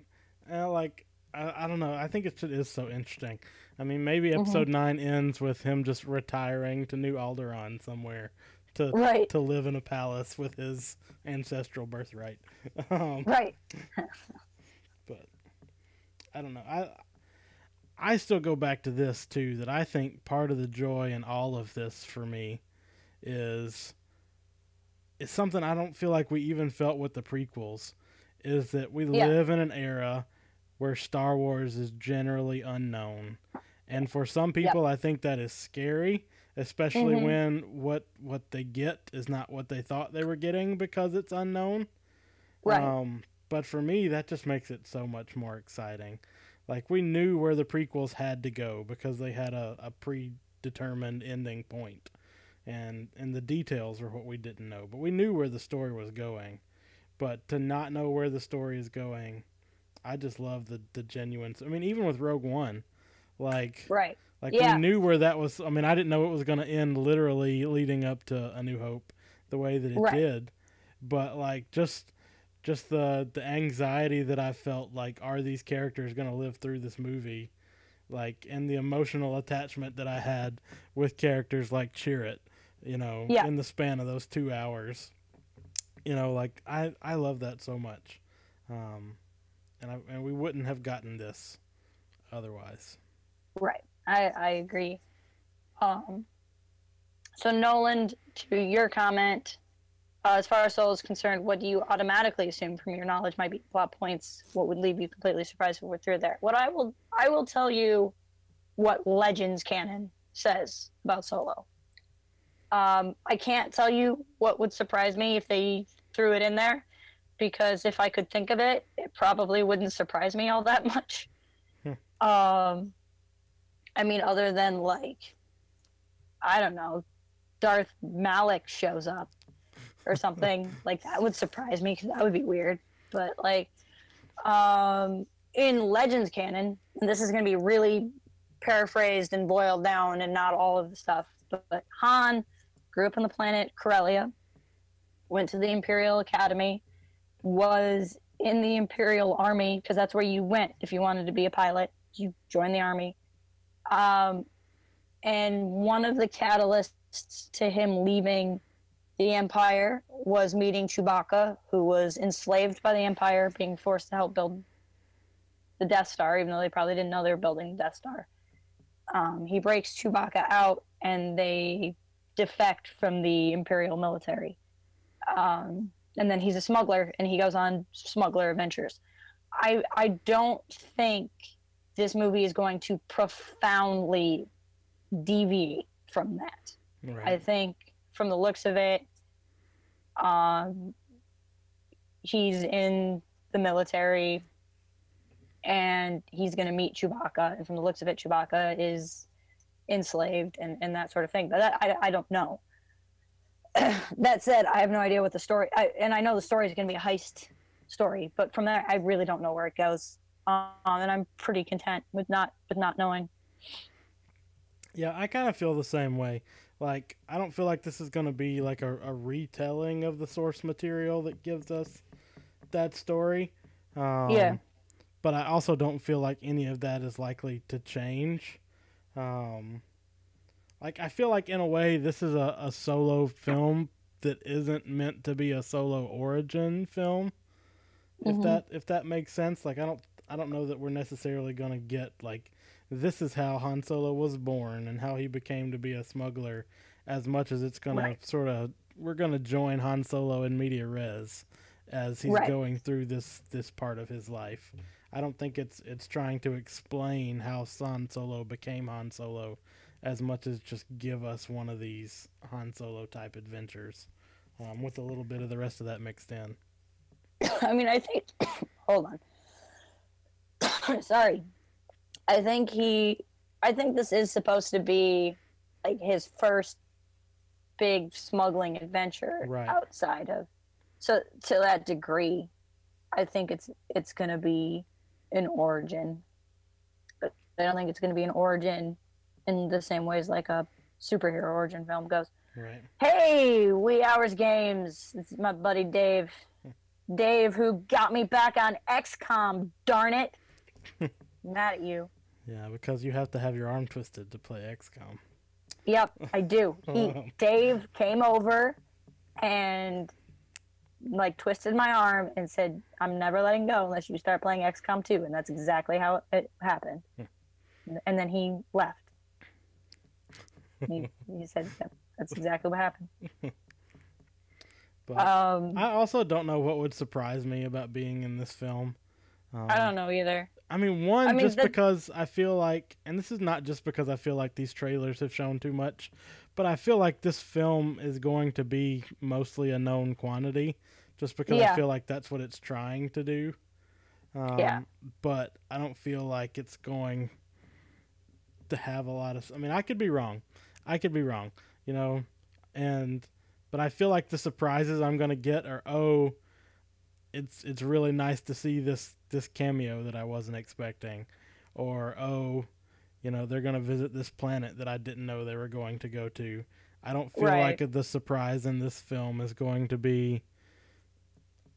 Like, I don't know. I think it is so interesting. I mean, maybe episode 9 ends with him just retiring to New Alderaan somewhere to live in a palace with his ancestral birthright. Right. But I don't know. I still go back to this too, that I think part of the joy in all of this for me is something I don't feel like we even felt with the prequels, is that we live in an era where Star Wars is generally unknown. And for some people, I think that is scary, especially when what they get is not what they thought they were getting because it's unknown. Right. But for me, that just makes it so much more exciting. Like, we knew where the prequels had to go because they had a predetermined ending point. And the details were what we didn't know. But we knew where the story was going. But to not know where the story is going, I just love the genuine... I mean, even with Rogue One, like we knew where that was... I mean, I didn't know it was going to end literally leading up to A New Hope the way that it did. But, like, just the anxiety that I felt, like, are these characters going to live through this movie? Like, and the emotional attachment that I had with characters like Chirrut, you know, in the span of those 2 hours. You know, like, I love that so much. And we wouldn't have gotten this otherwise. Right. I agree. So Nolan, to your comment, as far as Solo is concerned, what do you automatically assume from your knowledge might be plot points? What would leave you completely surprised if we're through there? What I will tell you what Legends canon says about Solo. I can't tell you what would surprise me if they threw it in there, because if I could think of it, it probably wouldn't surprise me all that much. I mean, other than like, I don't know, Darth Malak shows up or something like that would surprise me, because that would be weird. But like, in Legends canon, and this is going to be really paraphrased and boiled down and not all of the stuff, but Han grew up on the planet Corellia, went to the Imperial Academy, was in the Imperial Army, because that's where you went if you wanted to be a pilot. You joined the Army. And one of the catalysts to him leaving the Empire was meeting Chewbacca, who was enslaved by the Empire, being forced to help build the Death Star, even though they probably didn't know they were building the Death Star. He breaks Chewbacca out, and they defect from the Imperial military. And then he's a smuggler, and he goes on smuggler adventures. I don't think this movie is going to profoundly deviate from that. Right. I think from the looks of it, he's in the military, and he's going to meet Chewbacca, and from the looks of it, Chewbacca is enslaved and that sort of thing. But that, I don't know. That said, I have no idea what the story, and I know the story is going to be a heist story, but from there, I really don't know where it goes. And I'm pretty content with not knowing. Yeah, I kind of feel the same way. Like, I don't feel like this is going to be like a retelling of the source material that gives us that story. Yeah. But I also don't feel like any of that is likely to change. Like, I feel like in a way this is a Solo film that isn't meant to be a Solo origin film. If that makes sense. Like, I don't know that we're necessarily going to get like, this is how Han Solo was born and how he became to be a smuggler, as much as it's going to sort of, we're going to join Han Solo in media res as he's going through this part of his life. I don't think it's trying to explain how Han Solo became Han Solo as much as just give us one of these Han Solo type adventures, with a little bit of the rest of that mixed in. I mean, I think, hold on. Sorry. I think this is supposed to be like his first big smuggling adventure outside of, so to that degree, I think it's going to be an origin, but I don't think it's going to be an origin in the same ways like a superhero origin film goes. Right. Hey, Wee Hours Games. This is my buddy Dave. Dave, who got me back on XCOM, darn it. Mad at you. Yeah, because you have to have your arm twisted to play XCOM. Yep, I do. Dave came over and like twisted my arm and said, "I'm never letting go unless you start playing XCOM 2." And that's exactly how it happened. And then he left. He said, "Yep, that's exactly what happened." But I also don't know what would surprise me about being in this film. I don't know either. I mean, because I feel like, and this is not just because I feel like these trailers have shown too much, but I feel like this film is going to be mostly a known quantity, just because I feel like that's what it's trying to do. But I don't feel like it's going to have a lot of, I mean, I could be wrong, you know, but I feel like the surprises I'm going to get are, it's really nice to see this cameo that I wasn't expecting, or they're going to visit this planet that I didn't know they were going to go to. I don't feel like the surprise in this film is going to be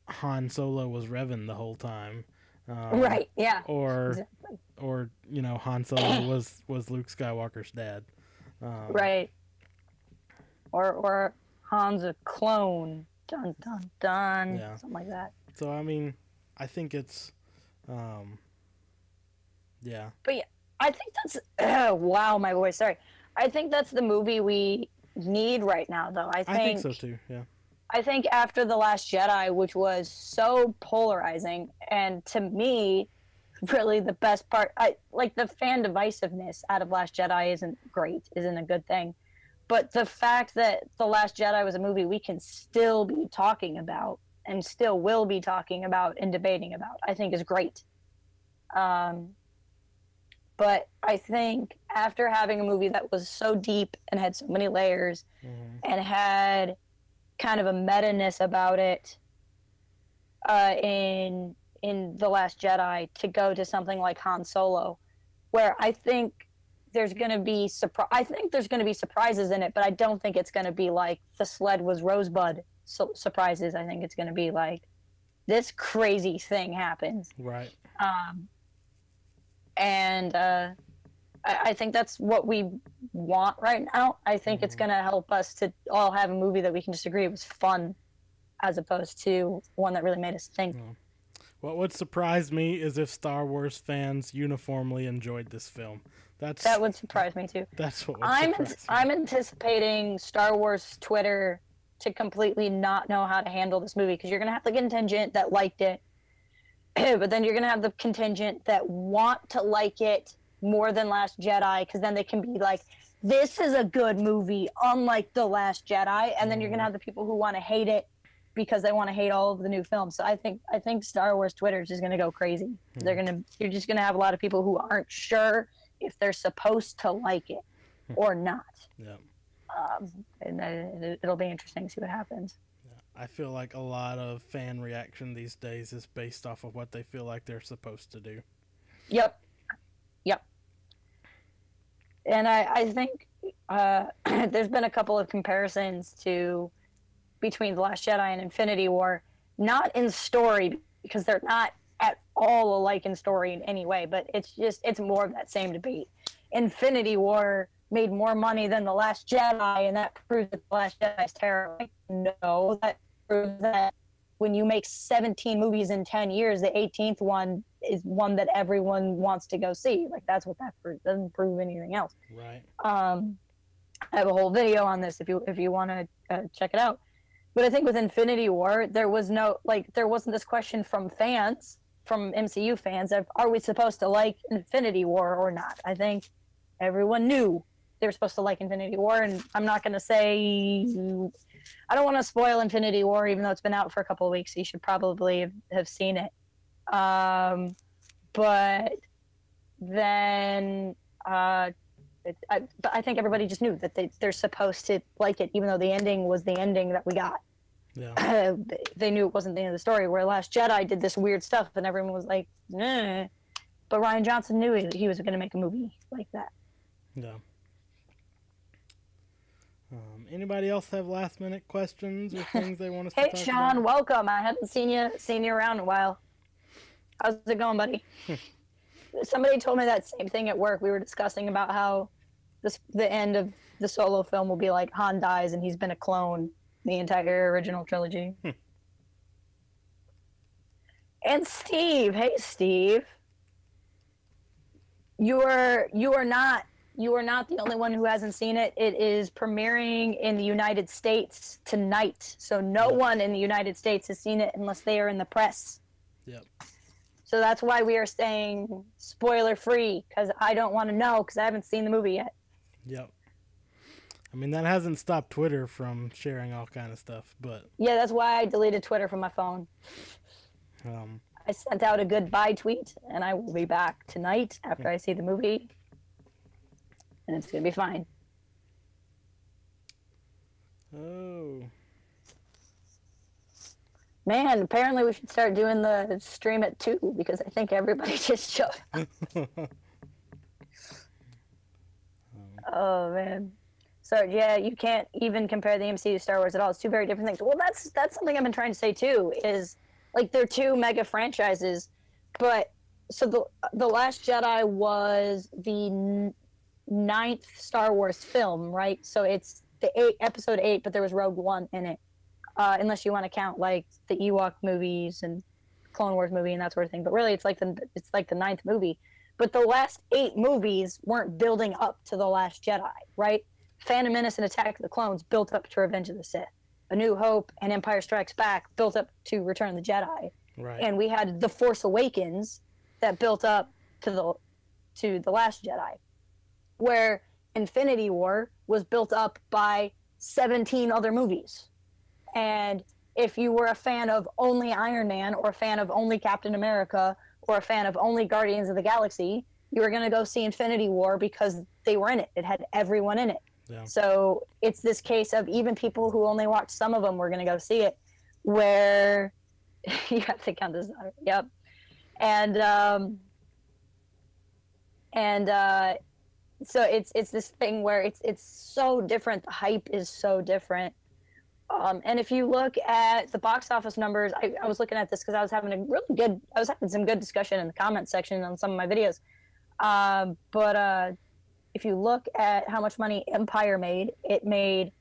Han Solo was Revan the whole time. Or exactly. Or Han Solo was Luke Skywalker's dad. Or Han's a clone. Dun dun dun. Yeah. Something like that. So I mean, I think it's, But yeah, I think that's wow, my voice. Sorry, I think that's the movie we need right now, though. I think so too. Yeah. I think after The Last Jedi, which was so polarizing, and to me, really the best part, like the fan divisiveness out of Last Jedi isn't a good thing. But the fact that The Last Jedi was a movie we can still be talking about and still will be talking about and debating about, I think is great. But I think after having a movie that was so deep and had so many layers and had kind of a meta-ness about it in The Last Jedi, to go to something like Han Solo, where I think there's going to be surprises in it, but I don't think it's going to be like the sled was Rosebud surprises. I think it's going to be like this crazy thing happens. Right. And I think that's what we want right now. I think it's going to help us to all have a movie that we can just agree was fun, as opposed to one that really made us think. What would surprise me is if Star Wars fans uniformly enjoyed this film. That would surprise me too. That's what I'm anticipating Star Wars Twitter to completely not know how to handle this movie, because you're going to have the contingent that liked it, but then you're going to have the contingent that want to like it more than Last Jedi, because then they can be like, this is a good movie, unlike The Last Jedi. And then you're going to have the people who want to hate it because they want to hate all of the new films. So I think Star Wars Twitter is just going to go crazy. You're just going to have a lot of people who aren't sure if they're supposed to like it or not. Yeah. And it'll be interesting to see what happens. I feel like a lot of fan reaction these days is based off of what they feel like they're supposed to do. Yep. And I think there's been a couple of comparisons between The Last Jedi and Infinity War, not in story, because they're not at all alike in story in any way, but it's more of that same debate. Infinity War made more money than The Last Jedi, and that proves that The Last Jedi is terrible. No, that proves that when you make 17 movies in 10 years, the 18th one is one that everyone wants to go see. Like, that's what that proves. It doesn't prove anything else. Right. I have a whole video on this if you want to check it out. But I think with Infinity War, there wasn't this question from MCU fans of, are we supposed to like Infinity War or not? I think everyone knew they were supposed to like Infinity War, and I'm not going to say, I don't want to spoil Infinity War, even though it's been out for a couple of weeks, so you should probably have seen it. But then I think everybody just knew that they're supposed to like it, even though the ending was the ending that we got. Yeah. They knew it wasn't the end of the story, where Last Jedi did this weird stuff and everyone was like, nah. But Rian Johnson knew he was going to make a movie like that. Yeah. Anybody else have last minute questions or things they want us to talk about? Hey, Sean, welcome. I haven't seen you around in a while. How's it going, buddy? Somebody told me that same thing at work. We were discussing about how the end of the Solo film will be like Han dies and he's been a clone the entire original trilogy. And Steve, hey Steve, you are not the only one who hasn't seen it. It is premiering in the United States tonight, so no one in the United States has seen it unless they are in the press. Yep. So that's why we are staying spoiler free, because I don't want to know, because I haven't seen the movie yet. Yep. I mean, that hasn't stopped Twitter from sharing all kind of stuff, but yeah, that's why I deleted Twitter from my phone. I sent out a goodbye tweet, and I will be back tonight after I see the movie, and it's gonna be fine. Oh. Man, apparently we should start doing the stream at 2, because I think everybody just showed up. Oh, man. So, yeah, you can't even compare the MCU to Star Wars at all. It's two very different things. Well, that's something I've been trying to say, too, is, like, they're two mega franchises. But, so the Last Jedi was the 9th Star Wars film, right? So it's episode 8, but there was Rogue One in it. Unless you want to count like the Ewok movies and Clone Wars movie and that sort of thing, but really it's like the 9th movie. But the last 8 movies weren't building up to The Last Jedi, right? Phantom Menace and Attack of the Clones built up to Revenge of the Sith. A New Hope and Empire Strikes Back built up to Return of the Jedi. Right. And we had The Force Awakens that built up to the Last Jedi, where Infinity War was built up by 17 other movies. And if you were a fan of only Iron Man, or a fan of only Captain America, or a fan of only Guardians of the Galaxy, you were going to go see Infinity War because they were in it. It had everyone in it. Yeah. So it's this case of even people who only watched some of them were going to go see it, where you have to count this. Yep. And so it's this thing where it's so different. The hype is so different. And if you look at the box office numbers, I was looking at this because I was having some good discussion in the comment section on some of my videos. But if you look at how much money Empire made, it made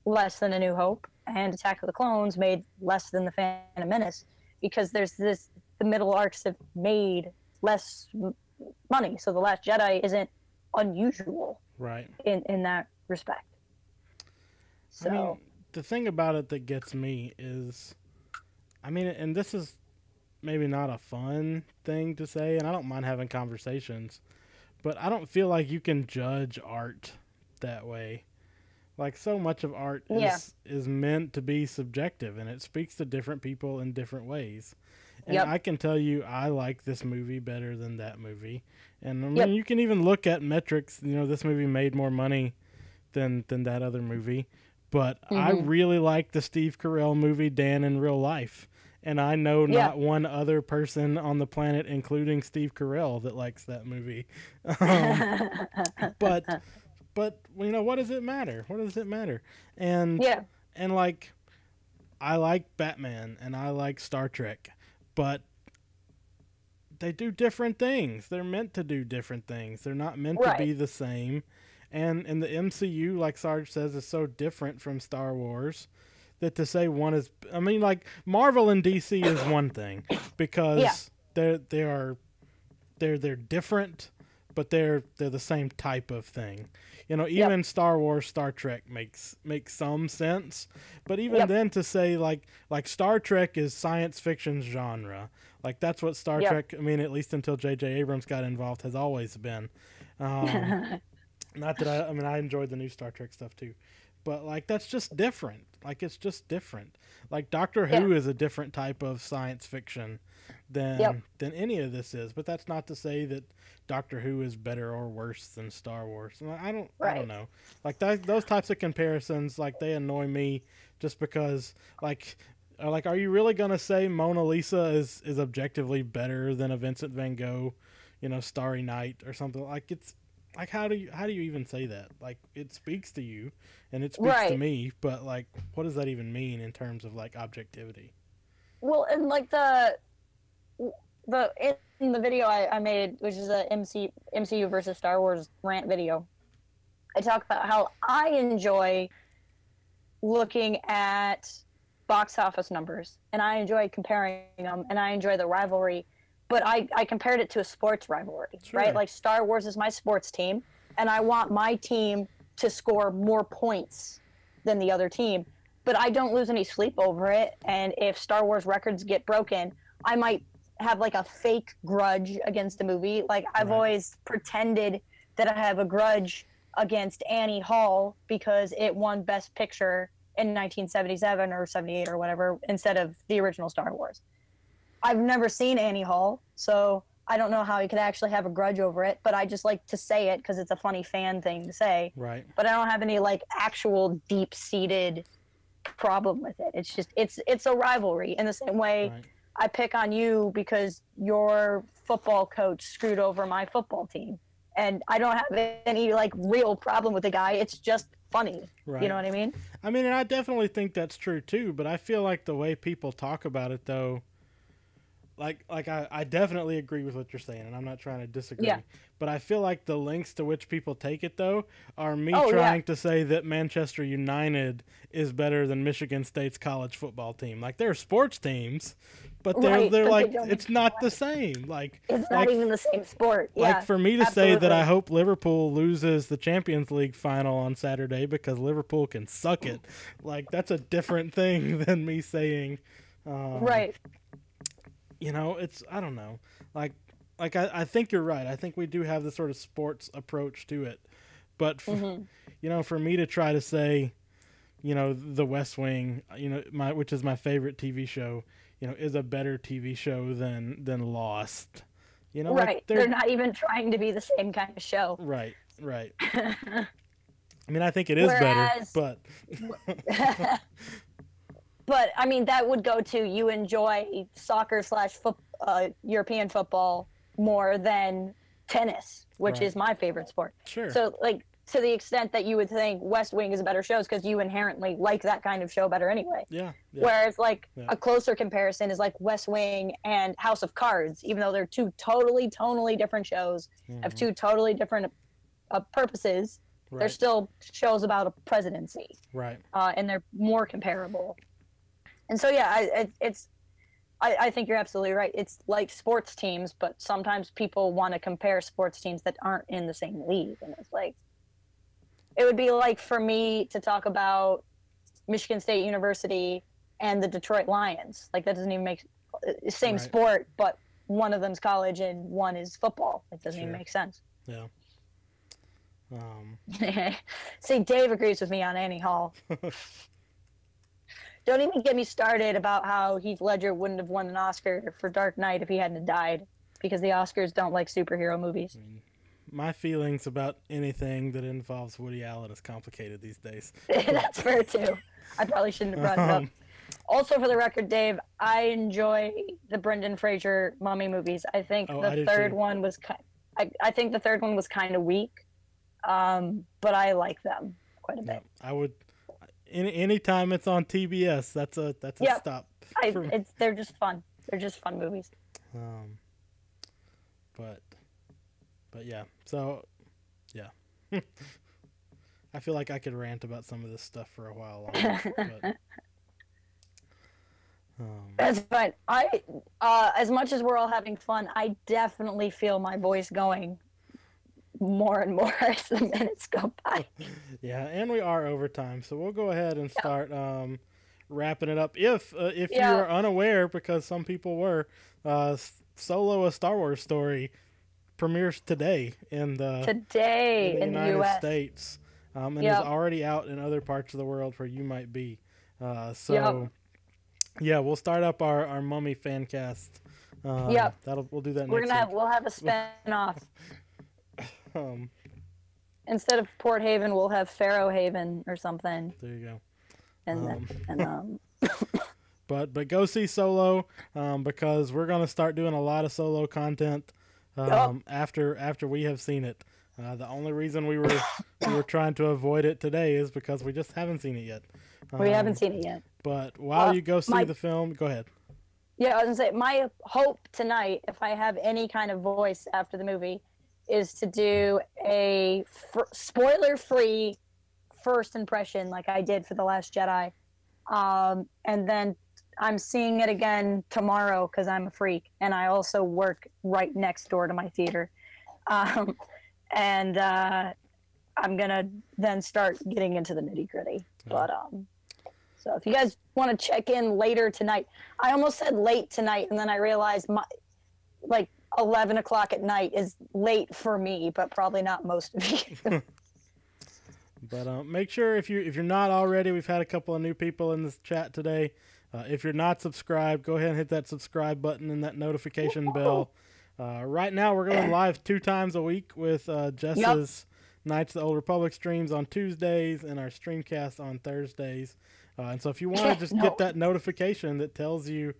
less than A New Hope, and Attack of the Clones made less than The Phantom Menace, because the middle arcs have made less money. So The Last Jedi isn't unusual, right, in that respect. So. I mean, the thing about it that gets me is, and this is maybe not a fun thing to say, and I don't mind having conversations, but I don't feel like you can judge art that way. Like, so much of art is meant to be subjective, and it speaks to different people in different ways. And I can tell you I like this movie better than that movie. And you can even look at metrics. This movie made more money than that other movie. But I really like the Steve Carell movie Dan in Real Life. And I know not one other person on the planet, including Steve Carell, that likes that movie. But what does it matter? What does it matter? And like, I like Batman and I like Star Trek, but they do different things. They're meant to do different things. They're not meant to be the same. And in the MCU, like Sarge says, is so different from Star Wars that to say one is, like Marvel and DC is one thing, because they're different, but they're the same type of thing. Even Star Wars, Star Trek makes some sense, but even then, to say like Star Trek is science fiction genre, like that's what Star Trek, at least until J.J. Abrams got involved, has always been. Not that I enjoyed the new Star Trek stuff too, but like that's just different. Like, it's just different. Like Doctor Who is a different type of science fiction than any of this is. But that's not to say that Doctor Who is better or worse than Star Wars. I don't know. Like those types of comparisons, like, they annoy me, just because like, are you really gonna say Mona Lisa is objectively better than a Vincent Van Gogh, Starry Night or something? Like, it's like, how do you even say that? Like, it speaks to you and it speaks to me, but like, what does that even mean in terms of like objectivity? Well, and like in the video I made, which is a MCU versus Star Wars rant video, I talk about how I enjoy looking at box office numbers, and I enjoy comparing them, and I enjoy the rivalry. But I compared it to a sports rivalry, right? Like, Star Wars is my sports team, and I want my team to score more points than the other team. But I don't lose any sleep over it. And if Star Wars records get broken, I might have like a fake grudge against a movie. Like, I've always pretended that I have a grudge against Annie Hall because it won Best Picture in 1977 or 78 or whatever, instead of the original Star Wars. I've never seen Annie Hall, so I don't know how he could actually have a grudge over it, but I just like to say it because it's a funny fan thing to say. Right. But I don't have any like actual deep-seated problem with it. It's just it's a rivalry in the same way I pick on you because your football coach screwed over my football team. And I don't have any like real problem with the guy. It's just funny. Right. You know what I mean? And I definitely think that's true too, but I feel like the way people talk about it though, I definitely agree with what you're saying, and I'm not trying to disagree. Yeah. But I feel like the lengths to which people take it, though, are me trying to say that Manchester United is better than Michigan State's college football team. Like, they're sports teams, but they're like, it's not the same. Like, it's not even the same sport. Yeah, like, for me to say that I hope Liverpool loses the Champions League final on Saturday because Liverpool can suck it, like, that's a different thing than me saying, right. You know, it's, I don't know. Like I think you're right. I think we do have this sort of sports approach to it. But, you know, for me to try to say, you know, The West Wing, you know, which is my favorite TV show, you know, is a better TV show than Lost. You know, right. Like they're not even trying to be the same kind of show. Right. I mean, I think it is better, but... But, I mean, that would go to you enjoy soccer / European football more than tennis, which is my favorite sport. Sure. So, like, to the extent that you would think West Wing is a better show, because you inherently like that kind of show better anyway. Yeah. Whereas, like, a closer comparison is, like, West Wing and House of Cards, even though they're two totally different shows, have two totally different purposes, they're still shows about a presidency. Right. And they're more comparable. And so, yeah, I think you're absolutely right. It's like sports teams, but sometimes people want to compare sports teams that aren't in the same league. And it's like, it would be like for me to talk about Michigan State University and the Detroit Lions. Like, that doesn't even make same sport, but one of them's college and one is football. It doesn't even make sense. Yeah. See, Dave agrees with me on Annie Hall. Don't even get me started about how Heath Ledger wouldn't have won an Oscar for Dark Knight if he hadn't died, because the Oscars don't like superhero movies. I mean, my feelings about anything that involves Woody Allen is complicated these days. That's fair, too. I probably shouldn't have brought it up. Also, for the record, Dave, I enjoy the Brendan Fraser Mummy movies. I think the third one was I think the third one was kind of weak, but I like them quite a bit. I would... Anytime it's on TBS, that's a stop. They're just fun. They're just fun movies. But yeah. So yeah. I feel like I could rant about some of this stuff for a while longer. But, that's fine. As much as we're all having fun, I definitely feel my voice going more and more as the minutes go by. Yeah, and we are over time, so we'll go ahead and start wrapping it up. If you are unaware, because some people were, Solo: A Star Wars Story premieres today in the United States, and is already out in other parts of the world where you might be. Yeah, we'll start up our Mummy fan cast. We'll do that next week. We'll have a spin-off. Instead of Port Haven, we'll have Pharaoh Haven or something. There you go. But go see Solo, because we're gonna start doing a lot of Solo content after we have seen it. The only reason we were trying to avoid it today is because we just haven't seen it yet. We haven't seen it yet. But while you go see the film, go ahead. Yeah, I was gonna say, my hope tonight, if I have any kind of voice after the movie, is to do a spoiler-free first impression like I did for The Last Jedi. And then I'm seeing it again tomorrow because I'm a freak, and I also work right next door to my theater. I'm going to then start getting into the nitty-gritty. But so if you guys want to check in later tonight, I almost said late tonight, and then I realized 11 o'clock at night is late for me, but probably not most of you. But make sure if you're not already, we've had a couple of new people in this chat today. If you're not subscribed, go ahead and hit that subscribe button and that notification bell. Right now, we're going live 2 times a week with Jess's Knights of the Old Republic streams on Tuesdays and our StreamCast on Thursdays. And so if you want to just get that notification that tells you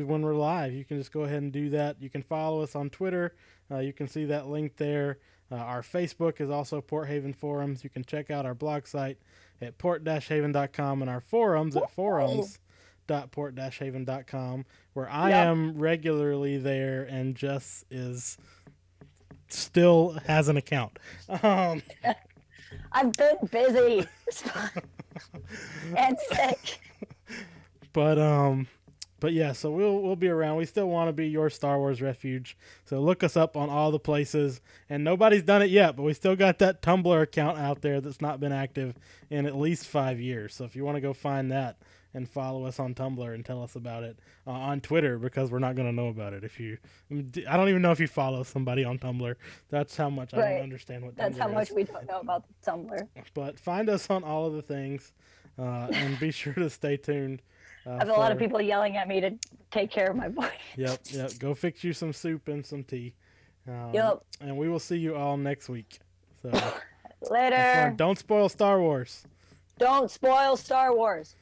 when we're live, you can just go ahead and do that. You can follow us on Twitter. You can see that link there. Our Facebook is also Port Haven Forums. You can check out our blog site at port-haven.com and our forums at forums.port-haven.com. shop.port-haven.com, where I am regularly there, and Jess still has an account. I've been busy and sick. But yeah, so we'll be around. We still want to be your Star Wars refuge. So look us up on all the places. And nobody's done it yet, but we still got that Tumblr account out there that's not been active in at least 5 years. So if you want to go find that and follow us on Tumblr and tell us about it on Twitter, because we're not going to know about it I don't even know if you follow somebody on Tumblr. That's how much I don't understand what Tumblr is. That's how much we don't know about Tumblr. But find us on all of the things, and be sure to stay tuned. I have a lot of people yelling at me to take care of my voice. Yep. Go fix you some soup and some tea. Yep. And we will see you all next week. So later. Don't spoil Star Wars. Don't spoil Star Wars.